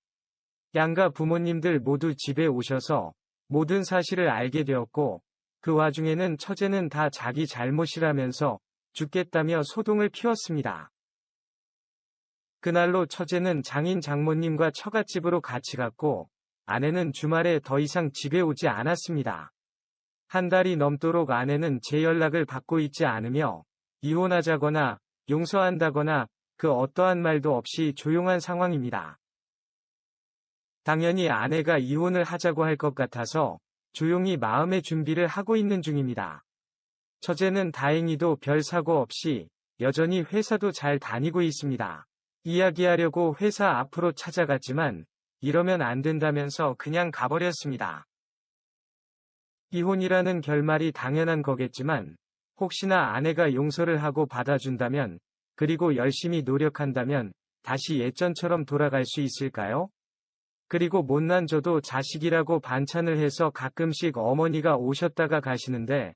양가 부모님들 모두 집에 오셔서 모든 사실을 알게 되었고 그 와중에는 처제는 다 자기 잘못이라면서 죽겠다며 소동을 피웠습니다. 그날로 처제는 장인 장모님과 처갓집으로 같이 갔고 아내는 주말에 더 이상 집에 오지 않았습니다. 한 달이 넘도록 아내는 제 연락을 받고 있지 않으며 이혼하자거나 용서한다거나 그 어떠한 말도 없이 조용한 상황입니다. 당연히 아내가 이혼을 하자고 할 것 같아서 조용히 마음의 준비를 하고 있는 중입니다. 처제는 다행히도 별 사고 없이 여전히 회사도 잘 다니고 있습니다. 이야기하려고 회사 앞으로 찾아갔지만 이러면 안 된다면서 그냥 가버렸습니다. 이혼이라는 결말이 당연한 거겠지만 혹시나 아내가 용서를 하고 받아준다면 그리고 열심히 노력한다면 다시 예전처럼 돌아갈 수 있을까요? 그리고 못난 저도 자식이라고 반찬을 해서 가끔씩 어머니가 오셨다가 가시는데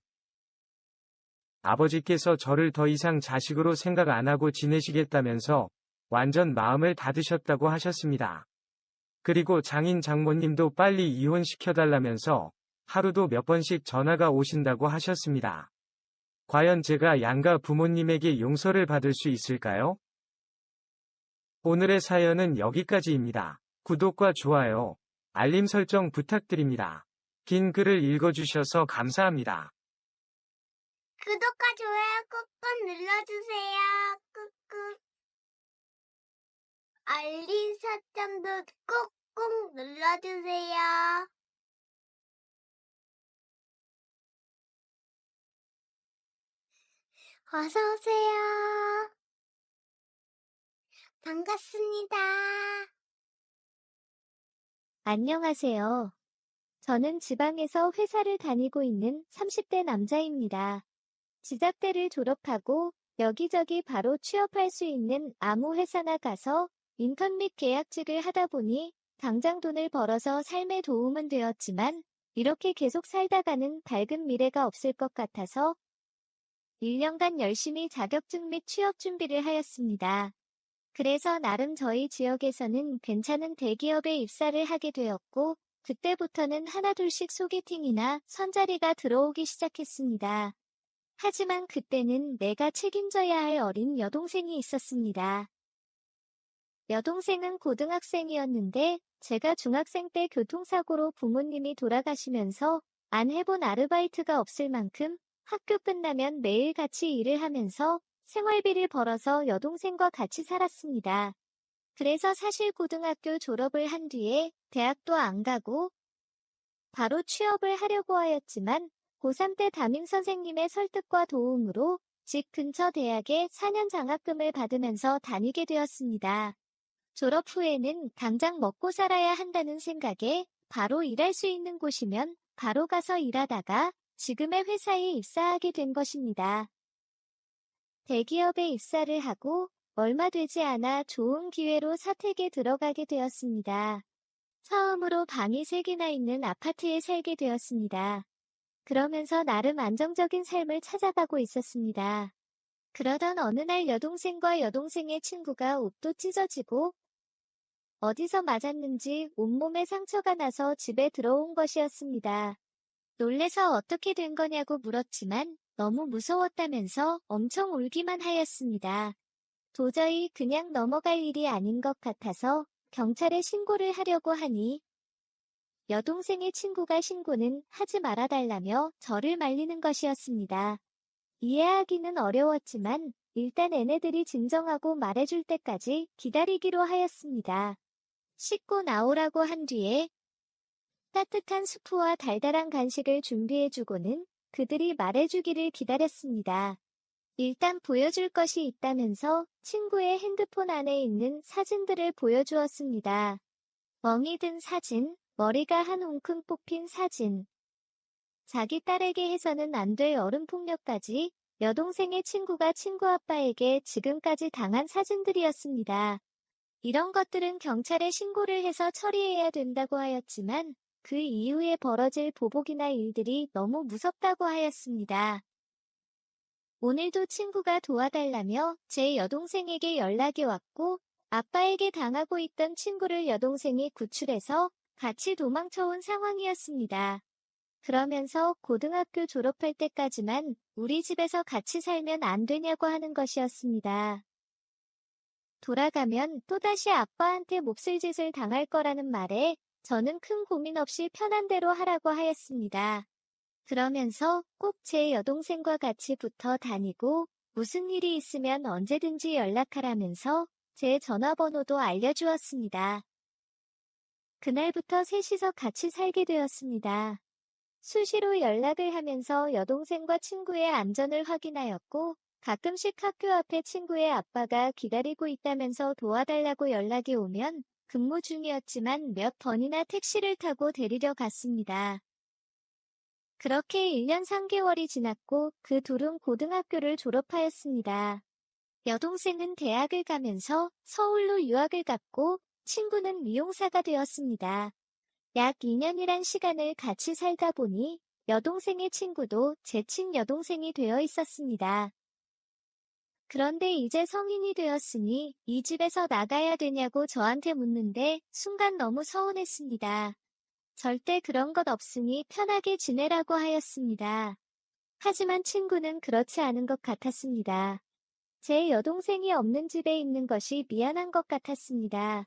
아버지께서 저를 더 이상 자식으로 생각 안 하고 지내시겠다면서 완전 마음을 닫으셨다고 하셨습니다. 그리고 장인 장모님도 빨리 이혼시켜달라면서 하루도 몇 번씩 전화가 오신다고 하셨습니다. 과연 제가 양가 부모님에게 용서를 받을 수 있을까요? 오늘의 사연은 여기까지입니다. 구독과 좋아요, 알림 설정 부탁드립니다. 긴 글을 읽어주셔서 감사합니다. 구독과 좋아요 꾹꾹 눌러주세요. 꾹꾹. 알림 설정도 꾹꾹 눌러주세요. 어서오세요. 반갑습니다. 안녕하세요. 저는 지방에서 회사를 다니고 있는 30대 남자입니다. 지작대를 졸업하고 여기저기 바로 취업할 수 있는 아무 회사나 가서 인턴 및 계약직을 하다 보니 당장 돈을 벌어서 삶에 도움은 되었지만 이렇게 계속 살다가는 밝은 미래가 없을 것 같아서 1년간 열심히 자격증 및 취업 준비를 하였습니다. 그래서 나름 저희 지역에서는 괜찮은 대기업에 입사를 하게 되었고 그때부터는 하나둘씩 소개팅이나 선자리가 들어오기 시작했습니다. 하지만 그때는 내가 책임져야 할 어린 여동생이 있었습니다. 여동생은 고등학생이었는데 제가 중학생 때 교통사고로 부모님이 돌아가시면서 안 해본 아르바이트가 없을 만큼 학교 끝나면 매일 같이 일을 하면서 생활비를 벌어서 여동생과 같이 살았습니다. 그래서 사실 고등학교 졸업을 한 뒤에 대학도 안 가고 바로 취업을 하려고 하였지만 고3 때 담임 선생님의 설득과 도움으로 집 근처 대학에 4년 장학금을 받으면서 다니게 되었습니다. 졸업 후에는 당장 먹고 살아야 한다는 생각에 바로 일할 수 있는 곳이면 바로 가서 일하다가 지금의 회사에 입사하게 된 것입니다. 대기업에 입사를 하고 얼마 되지 않아 좋은 기회로 사택에 들어가게 되었습니다. 처음으로 방이 3개나 있는 아파트에 살게 되었습니다. 그러면서 나름 안정적인 삶을 찾아가고 있었습니다. 그러던 어느 날 여동생과 여동생의 친구가 옷도 찢어지고 어디서 맞았는지 온몸에 상처가 나서 집에 들어온 것이었습니다. 놀래서 어떻게 된 거냐고 물었지만 너무 무서웠다면서 엄청 울기만 하였습니다. 도저히 그냥 넘어갈 일이 아닌 것 같아서 경찰에 신고를 하려고 하니 여동생의 친구가 신고는 하지 말아달라며 저를 말리는 것이었습니다. 이해하기는 어려웠지만 일단 얘네들이 진정하고 말해줄 때까지 기다리기로 하였습니다. 씻고 나오라고 한 뒤에 따뜻한 수프와 달달한 간식을 준비해주고는 그들이 말해주기를 기다렸습니다. 일단 보여줄 것이 있다면서 친구의 핸드폰 안에 있는 사진들을 보여주었습니다. 멍이 든 사진, 머리가 한 움큼 뽑힌 사진. 자기 딸에게 해서는 안 될 어른폭력까지 여동생의 친구가 친구 아빠에게 지금까지 당한 사진들이었습니다. 이런 것들은 경찰에 신고를 해서 처리해야 된다고 하였지만 그 이후에 벌어질 보복이나 일들이 너무 무섭다고 하였습니다. 오늘도 친구가 도와달라며 제 여동생에게 연락이 왔고 아빠에게 당하고 있던 친구를 여동생이 구출해서 같이 도망쳐온 상황이었습니다. 그러면서 고등학교 졸업할 때까지만 우리 집에서 같이 살면 안 되냐고 하는 것이었습니다. 돌아가면 또다시 아빠한테 몹쓸 짓을 당할 거라는 말에 저는 큰 고민 없이 편한 대로 하라고 하였습니다. 그러면서 꼭 제 여동생과 같이 붙어 다니고 무슨 일이 있으면 언제든지 연락하라면서 제 전화번호도 알려주었습니다. 그날부터 셋이서 같이 살게 되었습니다. 수시로 연락을 하면서 여동생과 친구의 안전을 확인하였고 가끔씩 학교 앞에 친구의 아빠가 기다리고 있다면서 도와달라고 연락이 오면 근무 중이었지만 몇 번이나 택시를 타고 데리러 갔습니다. 그렇게 1년 3개월이 지났고 그 둘은 고등학교를 졸업하였습니다. 여동생은 대학을 가면서 서울로 유학을 갔고 친구는 미용사가 되었습니다. 약 2년이란 시간을 같이 살다 보니 여동생의 친구도 제 친여동생이 되어 있었습니다. 그런데 이제 성인이 되었으니 이 집에서 나가야 되냐고 저한테 묻는데 순간 너무 서운했습니다. 절대 그런 것 없으니 편하게 지내라고 하였습니다. 하지만 친구는 그렇지 않은 것 같았습니다. 제 여동생이 없는 집에 있는 것이 미안한 것 같았습니다.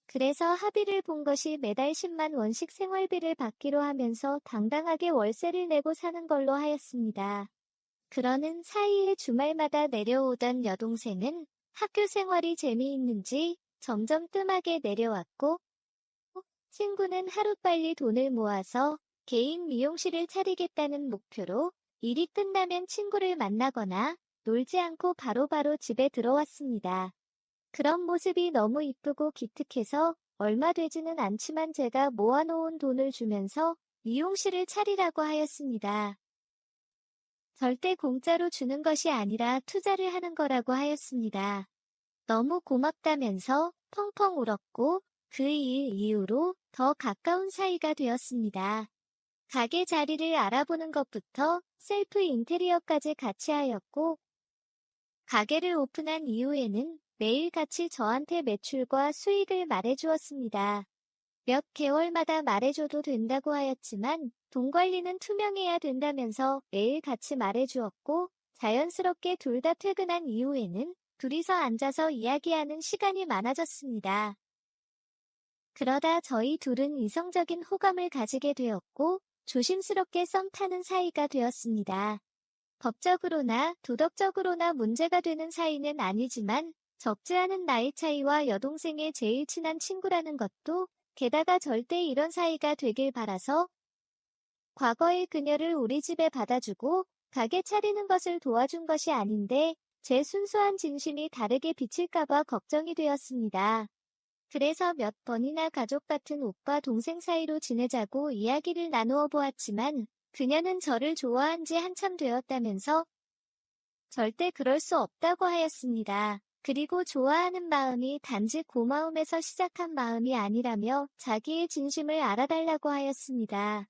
그래서 합의를 본 것이 매달 10만 원씩 생활비를 받기로 하면서 당당하게 월세를 내고 사는 걸로 하였습니다. 그러는 사이에 주말마다 내려오던 여동생은 학교 생활이 재미있는지 점점 뜸하게 내려왔고 친구는 하루빨리 돈을 모아서 개인 미용실을 차리겠다는 목표로 일이 끝나면 친구를 만나거나 놀지 않고 바로바로 집에 들어왔습니다. 그런 모습이 너무 이쁘고 기특해서 얼마 되지는 않지만 제가 모아놓은 돈을 주면서 미용실을 차리라고 하였습니다. 절대 공짜로 주는 것이 아니라 투자를 하는 거라고 하였습니다. 너무 고맙다면서 펑펑 울었고 그 일 이후로 더 가까운 사이가 되었습니다. 가게 자리를 알아보는 것부터 셀프 인테리어까지 같이 하였고 가게를 오픈한 이후에는 매일 같이 저한테 매출과 수익을 말해주었습니다. 몇 개월마다 말해줘도 된다고 하였지만 돈 관리는 투명해야 된다면서 매일 같이 말해주었고 자연스럽게 둘 다 퇴근한 이후에는 둘이서 앉아서 이야기하는 시간이 많아졌습니다. 그러다 저희 둘은 이성적인 호감을 가지게 되었고 조심스럽게 썸 타는 사이가 되었습니다. 법적으로나 도덕적으로나 문제가 되는 사이는 아니지만 적지 않은 나이 차이와 여동생의 제일 친한 친구라는 것도 게다가 절대 이런 사이가 되길 바라서 과거의 그녀를 우리 집에 받아주고 가게 차리는 것을 도와준 것이 아닌데 제 순수한 진심이 다르게 비칠까봐 걱정이 되었습니다. 그래서 몇 번이나 가족 같은 오빠 동생 사이로 지내자고 이야기를 나누어 보았지만 그녀는 저를 좋아한 지 한참 되었다면서 절대 그럴 수 없다고 하였습니다. 그리고 좋아하는 마음이 단지 고마움에서 시작한 마음이 아니라며 자기의 진심을 알아달라고 하였습니다.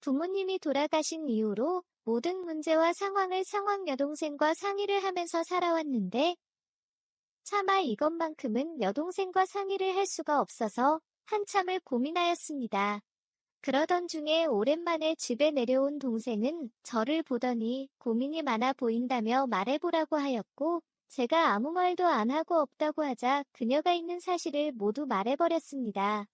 부모님이 돌아가신 이후로 모든 문제와 상황을 상황 여동생과 상의를 하면서 살아왔는데 차마 이것만큼은 여동생과 상의를 할 수가 없어서 한참을 고민하였습니다. 그러던 중에 오랜만에 집에 내려온 동생은 저를 보더니 고민이 많아 보인다며 말해보라고 하였고 제가 아무 말도 안 하고 없다고 하자 그녀가 있는 사실을 모두 말해버렸습니다.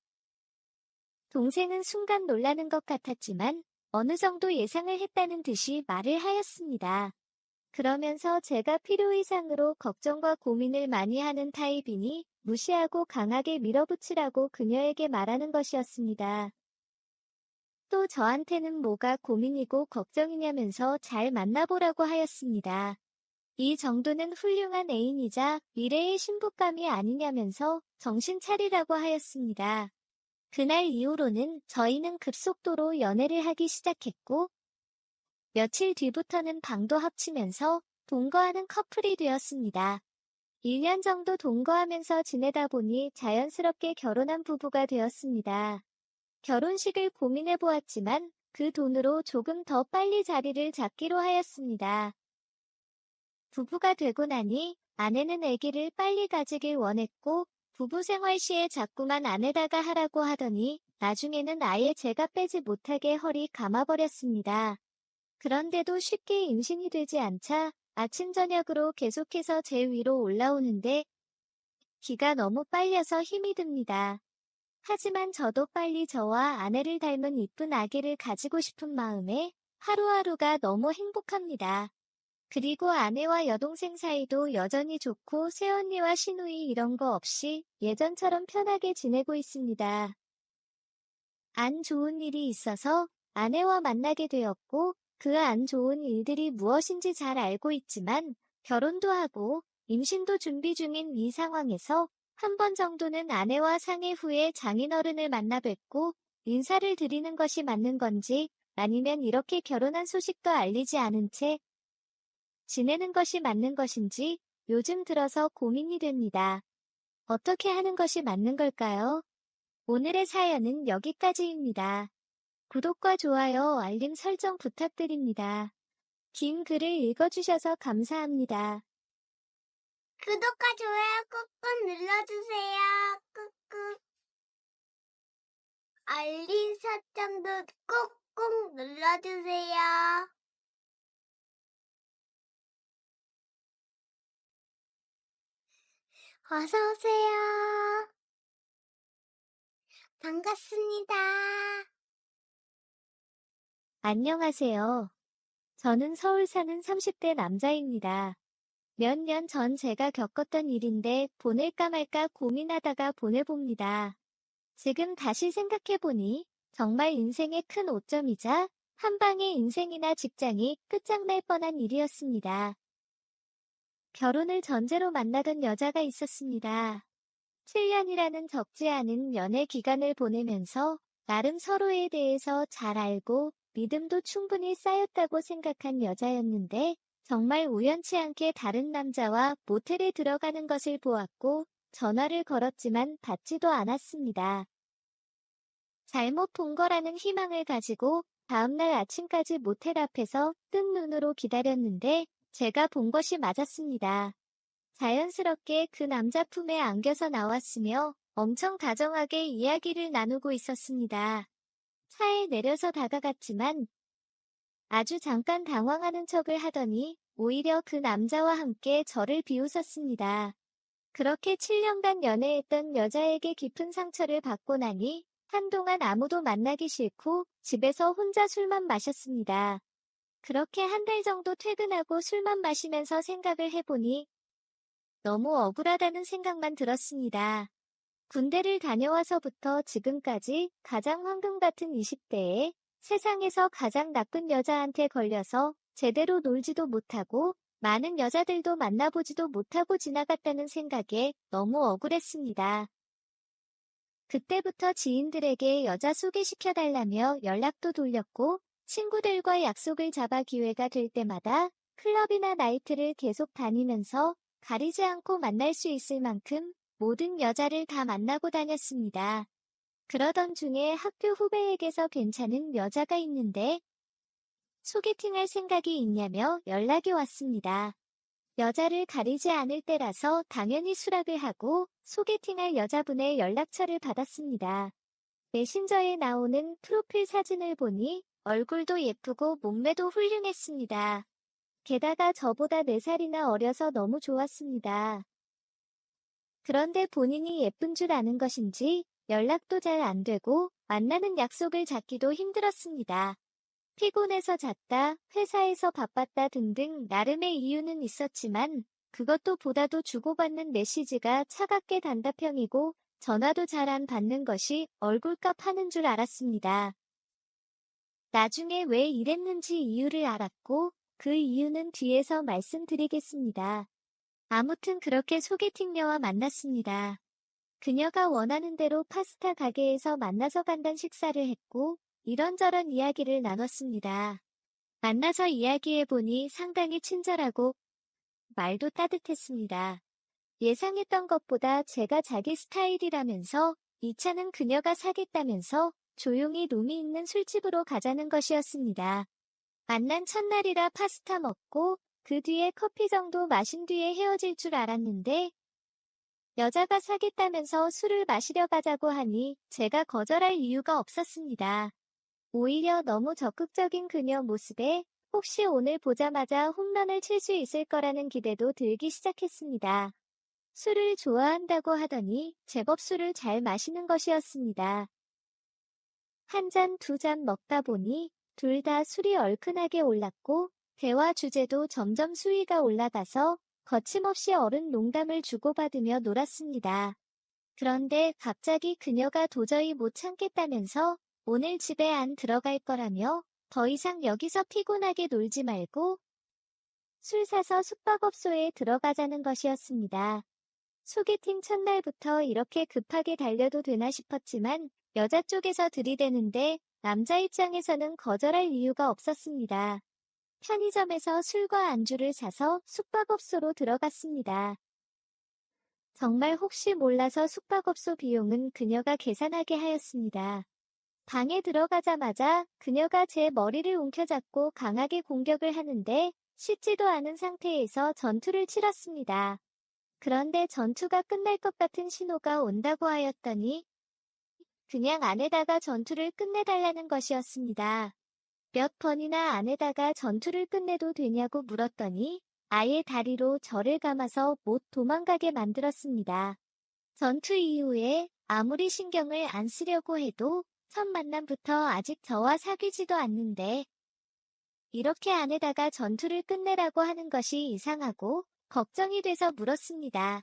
동생은 순간 놀라는 것 같았지만 어느 정도 예상을 했다는 듯이 말을 하였습니다. 그러면서 제가 필요 이상으로 걱정과 고민을 많이 하는 타입이니 무시하고 강하게 밀어붙이라고 그녀에게 말하는 것이었습니다. 또 저한테는 뭐가 고민이고 걱정이냐면서 잘 만나보라고 하였습니다. 이 정도는 훌륭한 애인이자 미래의 신부감이 아니냐면서 정신 차리라고 하였습니다. 그날 이후로는 저희는 급속도로 연애를 하기 시작했고 며칠 뒤부터는 방도 합치면서 동거하는 커플이 되었습니다. 1년 정도 동거하면서 지내다 보니 자연스럽게 결혼한 부부가 되었습니다. 결혼식을 고민해 보았지만 그 돈으로 조금 더 빨리 자리를 잡기로 하였습니다. 부부가 되고 나니 아내는 아기를 빨리 가지길 원했고 부부 생활 시에 자꾸만 아내다가 하라고 하더니 나중에는 아예 제가 빼지 못하게 허리 감아버렸습니다. 그런데도 쉽게 임신이 되지 않자 아침 저녁으로 계속해서 제 위로 올라오는데 기가 너무 빨려서 힘이 듭니다. 하지만 저도 빨리 저와 아내를 닮은 이쁜 아기를 가지고 싶은 마음에 하루하루가 너무 행복합니다. 그리고 아내와 여동생 사이도 여전히 좋고 새언니와 시누이 이런 거 없이 예전처럼 편하게 지내고 있습니다. 안 좋은 일이 있어서 아내와 만나게 되었고 그 안 좋은 일들이 무엇인지 잘 알고 있지만 결혼도 하고 임신도 준비 중인 이 상황에서 한 번 정도는 아내와 상의 후에 장인어른을 만나 뵙고 인사를 드리는 것이 맞는 건지 아니면 이렇게 결혼한 소식도 알리지 않은 채 지내는 것이 맞는 것인지 요즘 들어서 고민이 됩니다. 어떻게 하는 것이 맞는 걸까요? 오늘의 사연은 여기까지입니다. 구독과 좋아요, 알림 설정 부탁드립니다. 긴 글을 읽어주셔서 감사합니다. 구독과 좋아요 꾹꾹 눌러주세요. 꾹꾹. 알림 설정도 꾹꾹 눌러주세요. 어서오세요. 반갑습니다. 안녕하세요. 저는 서울 사는 30대 남자입니다. 몇 년 전 제가 겪었던 일인데 보낼까 말까 고민하다가 보내봅니다. 지금 다시 생각해보니 정말 인생의 큰 오점이자 한 방에 인생이나 직장이 끝장날 뻔한 일이었습니다. 결혼을 전제로 만나던 여자가 있었습니다. 7년이라는 적지 않은 연애 기간을 보내면서 나름 서로에 대해서 잘 알고 믿음도 충분히 쌓였다고 생각한 여자였는데 정말 우연치 않게 다른 남자와 모텔에 들어가는 것을 보았고 전화를 걸었지만 받지도 않았습니다. 잘못 본 거라는 희망을 가지고 다음날 아침까지 모텔 앞에서 뜬 눈으로 기다렸는데 제가 본 것이 맞았습니다. 자연스럽게 그 남자 품에 안겨서 나왔으며 엄청 다정하게 이야기를 나누고 있었습니다. 차에 내려서 다가갔지만 아주 잠깐 당황하는 척을 하더니 오히려 그 남자와 함께 저를 비웃었습니다. 그렇게 7년간 연애했던 여자에게 깊은 상처를 받고 나니 한동안 아무도 만나기 싫고 집에서 혼자 술만 마셨습니다. 그렇게 한 달 정도 퇴근하고 술만 마시면서 생각을 해보니 너무 억울하다는 생각만 들었습니다. 군대를 다녀와서부터 지금까지 가장 황금 같은 20대에 세상에서 가장 나쁜 여자한테 걸려서 제대로 놀지도 못하고 많은 여자들도 만나보지도 못하고 지나갔다는 생각에 너무 억울했습니다. 그때부터 지인들에게 여자 소개시켜달라며 연락도 돌렸고 친구들과 약속을 잡아 기회가 될 때마다 클럽이나 나이트를 계속 다니면서 가리지 않고 만날 수 있을 만큼 모든 여자를 다 만나고 다녔습니다. 그러던 중에 학교 후배에게서 괜찮은 여자가 있는데 소개팅할 생각이 있냐며 연락이 왔습니다. 여자를 가리지 않을 때라서 당연히 수락을 하고 소개팅할 여자분의 연락처를 받았습니다. 메신저에 나오는 프로필 사진을 보니 얼굴도 예쁘고 몸매도 훌륭했습니다. 게다가 저보다 4살이나 어려서 너무 좋았습니다. 그런데 본인이 예쁜 줄 아는 것인지 연락도 잘 안 되고 만나는 약속을 잡기도 힘들었습니다. 피곤해서 잤다, 회사에서 바빴다 등등 나름의 이유는 있었지만 그것도 보다도 주고받는 메시지가 차갑게 단답형이고 전화도 잘 안 받는 것이 얼굴값 하는 줄 알았습니다. 나중에 왜 이랬는지 이유를 알았고 그 이유는 뒤에서 말씀드리겠습니다. 아무튼 그렇게 소개팅녀와 만났습니다. 그녀가 원하는 대로 파스타 가게에서 만나서 간단 식사를 했고 이런저런 이야기를 나눴습니다. 만나서 이야기해보니 상당히 친절하고 말도 따뜻했습니다. 예상했던 것보다 제가 자기 스타일이라면서 2차는 그녀가 사겠다면서 조용히 룸이 있는 술집으로 가자는 것이었습니다. 만난 첫날이라 파스타 먹고 그 뒤에 커피 정도 마신 뒤에 헤어질 줄 알았는데 여자가 사겠다면서 술을 마시려 가자고 하니 제가 거절할 이유가 없었습니다. 오히려 너무 적극적인 그녀 모습에 혹시 오늘 보자마자 홈런을 칠 수 있을 거라는 기대도 들기 시작했습니다. 술을 좋아한다고 하더니 제법 술을 잘 마시는 것이었습니다. 한 잔, 2잔 먹다 보니 둘 다 술이 얼큰하게 올랐고 대화 주제도 점점 수위가 올라가서 거침없이 어른 농담을 주고받으며 놀았습니다. 그런데 갑자기 그녀가 도저히 못 참겠다면서 오늘 집에 안 들어갈 거라며 더 이상 여기서 피곤하게 놀지 말고 술 사서 숙박업소에 들어가자는 것이었습니다. 소개팅 첫날부터 이렇게 급하게 달려도 되나 싶었지만 여자 쪽에서 들이대는데 남자 입장에서는 거절할 이유가 없었습니다. 편의점에서 술과 안주를 사서 숙박업소로 들어갔습니다. 정말 혹시 몰라서 숙박업소 비용은 그녀가 계산하게 하였습니다. 방에 들어가자마자 그녀가 제 머리를 움켜잡고 강하게 공격을 하는데 씻지도 않은 상태에서 전투를 치렀습니다. 그런데 전투가 끝날 것 같은 신호가 온다고 하였더니 그냥 안에다가 전투를 끝내달라는 것이었습니다. 몇 번이나 안에다가 전투를 끝내도 되냐고 물었더니 아예 다리로 저를 감아서 못 도망가게 만들었습니다. 전투 이후에 아무리 신경을 안 쓰려고 해도 첫 만남부터 아직 저와 사귀지도 않는데 이렇게 안에다가 전투를 끝내라고 하는 것이 이상하고 걱정이 돼서 물었습니다.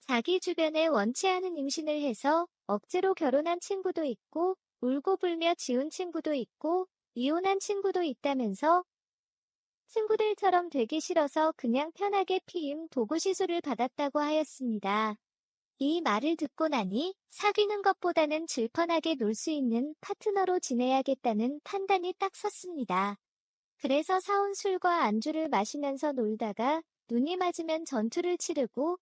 자기 주변에 원치 않은 임신을 해서 억지로 결혼한 친구도 있고 울고 불며 지운 친구도 있고 이혼한 친구도 있다면서 친구들처럼 되기 싫어서 그냥 편하게 피임 도구 시술을 받았다고 하였습니다. 이 말을 듣고 나니 사귀는 것보다는 질펀하게 놀 수 있는 파트너로 지내야겠다는 판단이 딱 섰습니다. 그래서 사온 술과 안주를 마시면서 놀다가 눈이 맞으면 전투를 치르고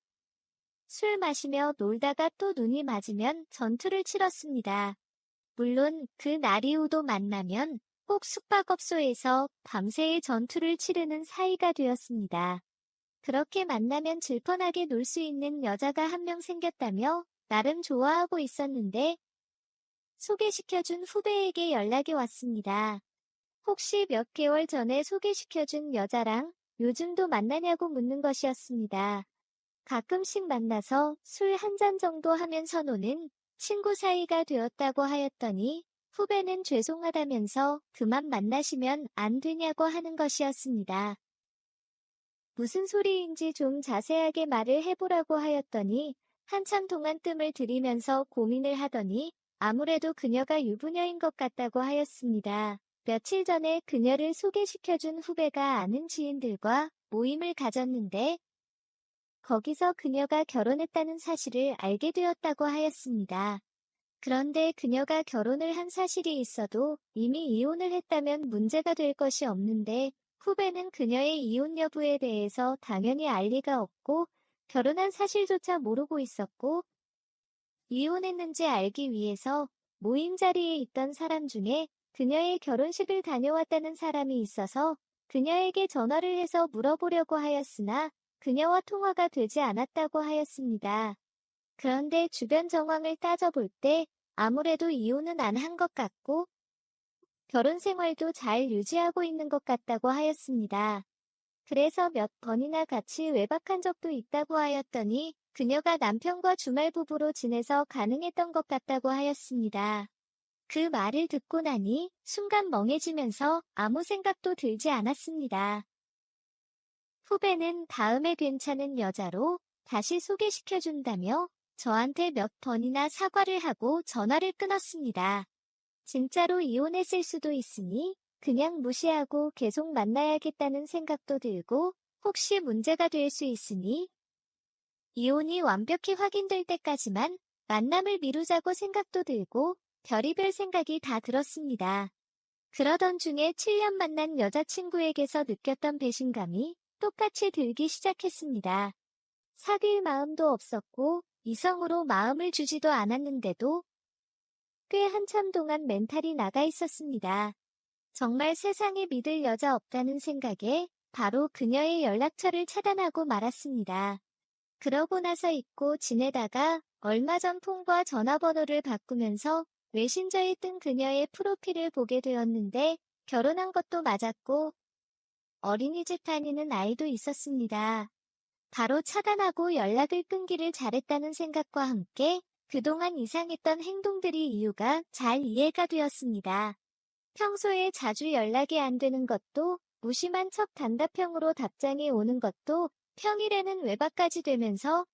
술 마시며 놀다가 또 눈이 맞으면 전투를 치렀습니다. 물론 그 날 이후도 만나면 꼭 숙박업소에서 밤새의 전투를 치르는 사이가 되었습니다. 그렇게 만나면 질펀하게 놀 수 있는 여자가 한 명 생겼다며 나름 좋아하고 있었는데 소개시켜준 후배에게 연락이 왔습니다. 혹시 몇 개월 전에 소개시켜준 여자랑 요즘도 만나냐고 묻는 것이었습니다. 가끔씩 만나서 술 한 잔 정도 하면서 노는 친구 사이가 되었다고 하였더니 후배는 죄송하다면서 그만 만나시면 안 되냐고 하는 것이었습니다. 무슨 소리인지 좀 자세하게 말을 해보라고 하였더니 한참 동안 뜸을 들이면서 고민을 하더니 아무래도 그녀가 유부녀인 것 같다고 하였습니다. 며칠 전에 그녀를 소개시켜준 후배가 아는 지인들과 모임을 가졌는데 거기서 그녀가 결혼했다는 사실을 알게 되었다고 하였습니다. 그런데 그녀가 결혼을 한 사실이 있어도 이미 이혼을 했다면 문제가 될 것이 없는데 후배는 그녀의 이혼 여부에 대해서 당연히 알 리가 없고 결혼한 사실조차 모르고 있었고 이혼했는지 알기 위해서 모임 자리에 있던 사람 중에 그녀의 결혼식을 다녀왔다는 사람이 있어서 그녀에게 전화를 해서 물어보려고 하였으나 그녀와 통화가 되지 않았다고 하였습니다. 그런데 주변 정황을 따져볼 때 아무래도 이혼은 안 한 것 같고 결혼 생활도 잘 유지하고 있는 것 같다고 하였습니다. 그래서 몇 번이나 같이 외박한 적도 있다고 하였더니 그녀가 남편과 주말 부부로 지내서 가능했던 것 같다고 하였습니다. 그 말을 듣고 나니 순간 멍해지면서 아무 생각도 들지 않았습니다. 후배는 다음에 괜찮은 여자로 다시 소개시켜준다며 저한테 몇 번이나 사과를 하고 전화를 끊었습니다. 진짜로 이혼했을 수도 있으니 그냥 무시하고 계속 만나야겠다는 생각도 들고 혹시 문제가 될 수 있으니 이혼이 완벽히 확인될 때까지만 만남을 미루자고 생각도 들고 별의별 생각이 다 들었습니다. 그러던 중에 7년 만난 여자친구에게서 느꼈던 배신감이 똑같이 들기 시작했습니다. 사귈 마음도 없었고 이성으로 마음을 주지도 않았는데도 꽤 한참 동안 멘탈이 나가 있었습니다. 정말 세상에 믿을 여자 없다는 생각에 바로 그녀의 연락처를 차단하고 말았습니다. 그러고 나서 잊고 지내다가 얼마 전 폰과 전화번호를 바꾸면서 메신저에 뜬 그녀의 프로필을 보게 되었는데 결혼한 것도 맞았고 어린이집 다니는 아이도 있었습니다. 바로 차단하고 연락을 끊기를 잘했다는 생각과 함께 그동안 이상했던 행동들이 이유가 잘 이해가 되었습니다. 평소에 자주 연락이 안 되는 것도 무심한 척 단답형으로 답장이 오는 것도 평일에는 외박까지 되면서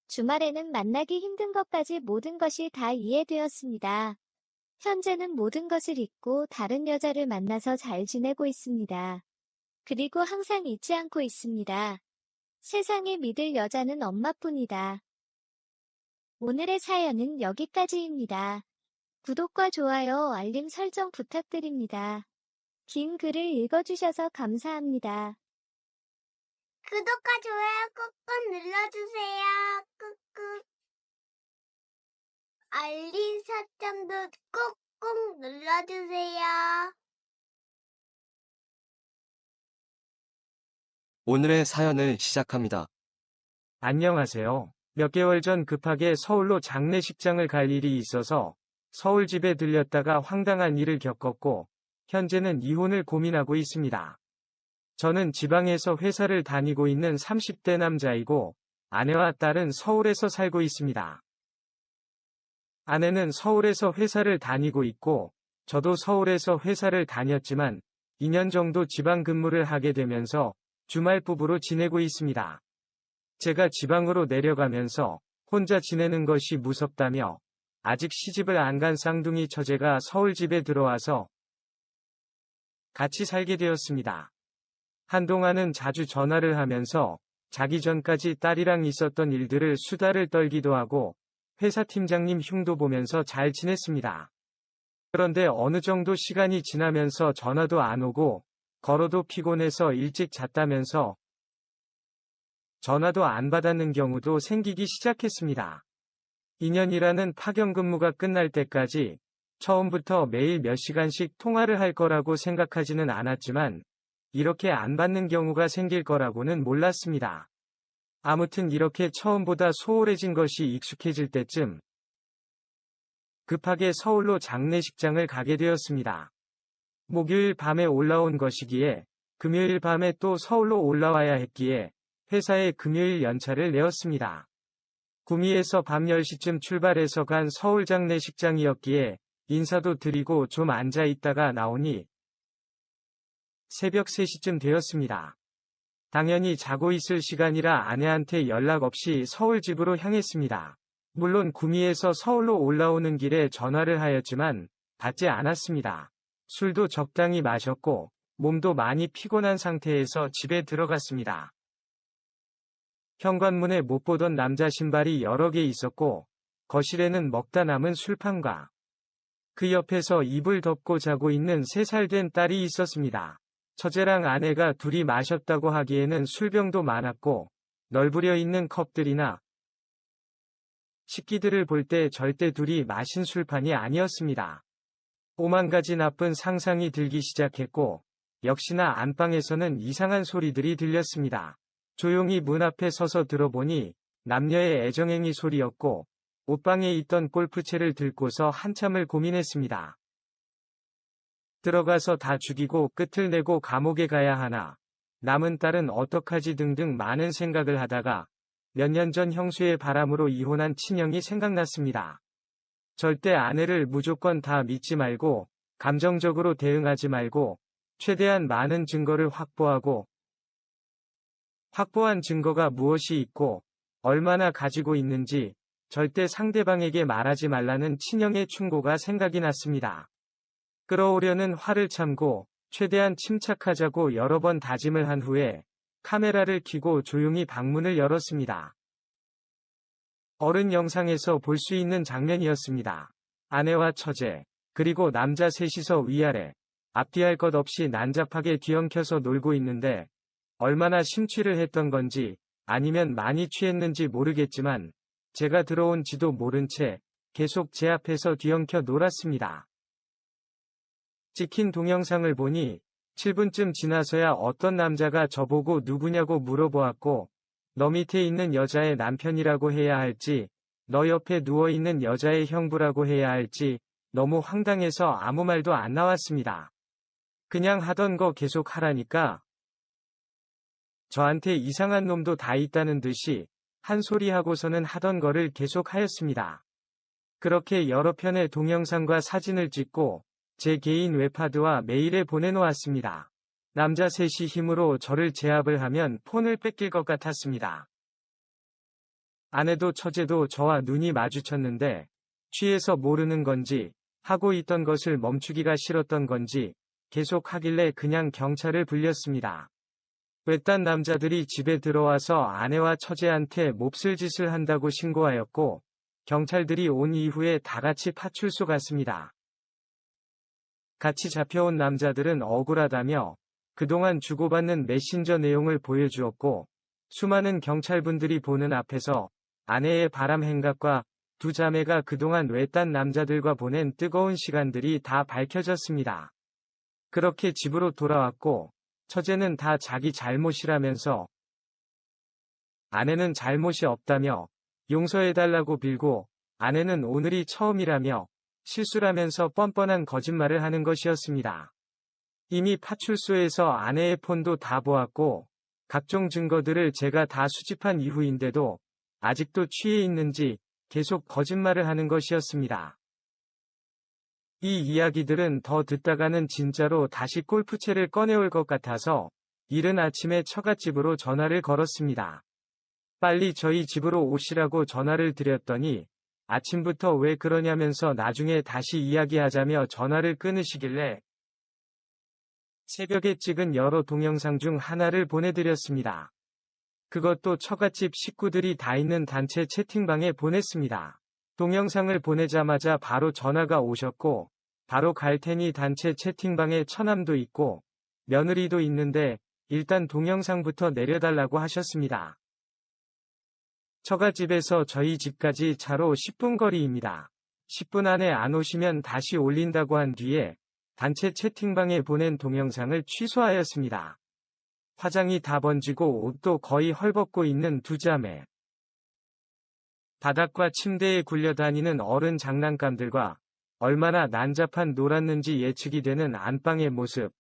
주말에는 만나기 힘든 것까지 모든 것이 다 이해되었습니다. 현재는 모든 것을 잊고 다른 여자를 만나서 잘 지내고 있습니다. 그리고 항상 잊지 않고 있습니다. 세상에 믿을 여자는 엄마뿐이다. 오늘의 사연은 여기까지입니다. 구독과 좋아요, 알림 설정 부탁드립니다. 긴 글을 읽어주셔서 감사합니다. 구독과 좋아요 꾹꾹 눌러주세요. 꾹꾹. 알림 설정도 꾹꾹 눌러주세요. 오늘의 사연을 시작합니다. 안녕하세요. 몇 개월 전 급하게 서울로 장례식장을 갈 일이 있어서 서울 집에 들렸다가 황당한 일을 겪었고 현재는 이혼을 고민하고 있습니다. 저는 지방에서 회사를 다니고 있는 30대 남자이고 아내와 딸은 서울에서 살고 있습니다. 아내는 서울에서 회사를 다니고 있고 저도 서울에서 회사를 다녔지만 2년 정도 지방 근무를 하게 되면서 주말 부부로 지내고 있습니다. 제가 지방으로 내려가면서 혼자 지내는 것이 무섭다며 아직 시집을 안 간 쌍둥이 처제가 서울 집에 들어와서 같이 살게 되었습니다. 한동안은 자주 전화를 하면서 자기 전까지 딸이랑 있었던 일들을 수다를 떨기도 하고 회사 팀장님 흉도 보면서 잘 지냈습니다. 그런데 어느 정도 시간이 지나면서 전화도 안 오고 걸어도 피곤해서 일찍 잤다면서 전화도 안 받았는 경우도 생기기 시작했습니다. 2년이라는 파견 근무가 끝날 때까지 처음부터 매일 몇 시간씩 통화를 할 거라고 생각하지는 않았지만 이렇게 안 받는 경우가 생길 거라고는 몰랐습니다. 아무튼 이렇게 처음보다 소홀해진 것이 익숙해질 때쯤 급하게 서울로 장례식장을 가게 되었습니다. 목요일 밤에 올라온 것이기에 금요일 밤에 또 서울로 올라와야 했기에 회사에 금요일 연차를 내었습니다. 구미에서 밤 10시쯤 출발해서 간 서울 장례식장이었기에 인사도 드리고 좀 앉아 있다가 나오니 새벽 3시쯤 되었습니다. 당연히 자고 있을 시간이라 아내한테 연락 없이 서울 집으로 향했습니다. 물론 구미에서 서울로 올라오는 길에 전화를 하였지만 받지 않았습니다. 술도 적당히 마셨고 몸도 많이 피곤한 상태에서 집에 들어갔습니다. 현관문에 못 보던 남자 신발이 여러 개 있었고 거실에는 먹다 남은 술판과 그 옆에서 이불 덮고 자고 있는 3살 된 딸이 있었습니다. 처제랑 아내가 둘이 마셨다고 하기에는 술병도 많았고 널브려 있는 컵들이나 식기들을 볼 때 절대 둘이 마신 술판이 아니었습니다. 오만 가지 나쁜 상상이 들기 시작했고 역시나 안방에서는 이상한 소리들이 들렸습니다. 조용히 문 앞에 서서 들어보니 남녀의 애정행위 소리였고 옷방에 있던 골프채를 들고서 한참을 고민했습니다. 들어가서 다 죽이고 끝을 내고 감옥에 가야 하나, 남은 딸은 어떡하지 등등 많은 생각을 하다가 몇 년 전 형수의 바람으로 이혼한 친형이 생각났습니다. 절대 아내를 무조건 다 믿지 말고 감정적으로 대응하지 말고 최대한 많은 증거를 확보하고 확보한 증거가 무엇이 있고 얼마나 가지고 있는지 절대 상대방에게 말하지 말라는 친형의 충고가 생각이 났습니다. 끌어오려는 화를 참고 최대한 침착하자고 여러 번 다짐을 한 후에 카메라를 켜고 조용히 방문을 열었습니다. 어른 영상에서 볼 수 있는 장면이었습니다. 아내와 처제, 그리고 남자 셋이서 위아래, 앞뒤할 것 없이 난잡하게 뒤엉켜서 놀고 있는데 얼마나 심취를 했던 건지 아니면 많이 취했는지 모르겠지만 제가 들어온지도 모른 채 계속 제 앞에서 뒤엉켜 놀았습니다. 찍힌 동영상을 보니 7분쯤 지나서야 어떤 남자가 저보고 누구냐고 물어보았고 너 밑에 있는 여자의 남편이라고 해야 할지 너 옆에 누워있는 여자의 형부라고 해야 할지 너무 황당해서 아무 말도 안 나왔습니다. 그냥 하던 거 계속 하라니까 저한테 이상한 놈도 다 있다는 듯이 한 소리 하고서는 하던 거를 계속 하였습니다. 그렇게 여러 편의 동영상과 사진을 찍고 제 개인 웹하드와 메일에 보내놓았습니다. 남자 셋이 힘으로 저를 제압을 하면 폰을 뺏길 것 같았습니다. 아내도 처제도 저와 눈이 마주쳤는데 취해서 모르는 건지 하고 있던 것을 멈추기가 싫었던 건지 계속 하길래 그냥 경찰을 불렸습니다. 외딴 남자들이 집에 들어와서 아내와 처제한테 몹쓸 짓을 한다고 신고하였고 경찰들이 온 이후에 다같이 파출소 갔습니다. 같이 잡혀온 남자들은 억울하다며 그동안 주고받는 메신저 내용을 보여주었고 수많은 경찰분들이 보는 앞에서 아내의 바람 행각과 두 자매가 그동안 외딴 남자들과 보낸 뜨거운 시간들이 다 밝혀졌습니다. 그렇게 집으로 돌아왔고 처제는 다 자기 잘못이라면서 아내는 잘못이 없다며 용서해달라고 빌고 아내는 오늘이 처음이라며 실수라면서 뻔뻔한 거짓말을 하는 것이었습니다. 이미 파출소에서 아내의 폰도 다 보았고 각종 증거들을 제가 다 수집한 이후인데도 아직도 취해 있는지 계속 거짓말을 하는 것이었습니다. 이 이야기들은 더 듣다가는 진짜로 다시 골프채를 꺼내올 것 같아서 이른 아침에 처갓집으로 전화를 걸었습니다. 빨리 저희 집으로 오시라고 전화를 드렸더니 아침부터 왜 그러냐면서 나중에 다시 이야기하자며 전화를 끊으시길래 새벽에 찍은 여러 동영상 중 하나를 보내드렸습니다. 그것도 처갓집 식구들이 다 있는 단체 채팅방에 보냈습니다. 동영상을 보내자마자 바로 전화가 오셨고 바로 갈 테니 단체 채팅방에 처남도 있고 며느리도 있는데 일단 동영상부터 내려달라고 하셨습니다. 처갓집에서 저희 집까지 차로 10분 거리입니다. 10분 안에 안 오시면 다시 올린다고 한 뒤에 단체 채팅방에 보낸 동영상을 취소하였습니다. 화장이 다 번지고 옷도 거의 헐벗고 있는 두 자매. 바닥과 침대에 굴려다니는 어른 장난감들과 얼마나 난잡한 놀았는지 예측이 되는 안방의 모습,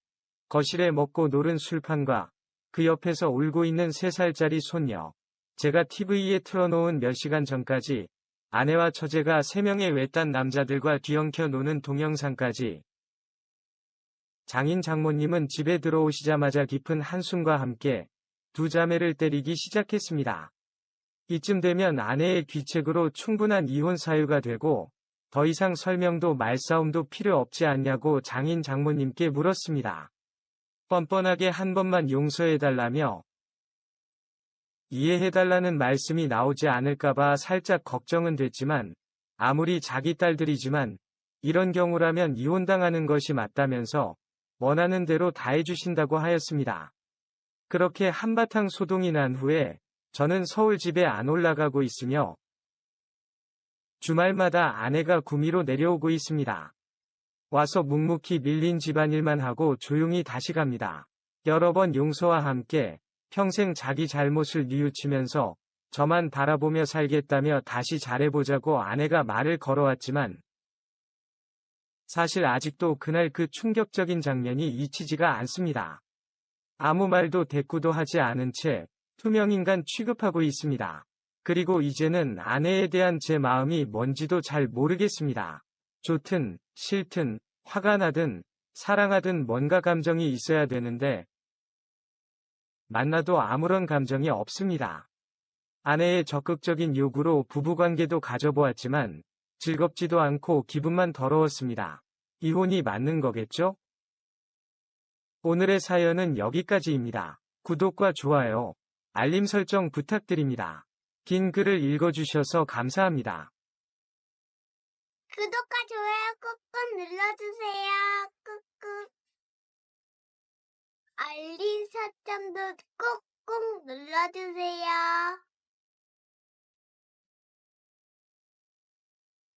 거실에 먹고 노른 술판과 그 옆에서 울고 있는 3살짜리 손녀, 제가 TV에 틀어놓은 몇 시간 전까지 아내와 처제가 3명의 외딴 남자들과 뒤엉켜 노는 동영상까지. 장인 장모님은 집에 들어오시자마자 깊은 한숨과 함께 두 자매를 때리기 시작했습니다. 이쯤 되면 아내의 귀책으로 충분한 이혼 사유가 되고 더 이상 설명도 말싸움도 필요 없지 않냐고 장인 장모님께 물었습니다. 뻔뻔하게 한 번만 용서해달라며 이해해달라는 말씀이 나오지 않을까봐 살짝 걱정은 됐지만 아무리 자기 딸들이지만 이런 경우라면 이혼당하는 것이 맞다면서 원하는 대로 다 해주신다고 하였습니다. 그렇게 한바탕 소동이 난 후에 저는 서울 집에 안 올라가고 있으며 주말마다 아내가 구미로 내려오고 있습니다. 와서 묵묵히 밀린 집안일만 하고 조용히 다시 갑니다. 여러 번 용서와 함께 평생 자기 잘못을 뉘우치면서 저만 바라보며 살겠다며 다시 잘해보자고 아내가 말을 걸어왔지만 사실 아직도 그날 그 충격적인 장면이 잊히지가 않습니다. 아무 말도 대꾸도 하지 않은 채 투명인간 취급하고 있습니다. 그리고 이제는 아내에 대한 제 마음이 뭔지도 잘 모르겠습니다. 좋든 싫든 화가 나든 사랑하든 뭔가 감정이 있어야 되는데 만나도 아무런 감정이 없습니다. 아내의 적극적인 요구로 부부관계도 가져보았지만 즐겁지도 않고 기분만 더러웠습니다. 이혼이 맞는 거겠죠? 오늘의 사연은 여기까지입니다. 구독과 좋아요, 알림 설정 부탁드립니다. 긴 글을 읽어주셔서 감사합니다. 구독과 좋아요 꾹꾹 눌러주세요. 꾹꾹. 알림 설정도 꾹꾹 눌러주세요.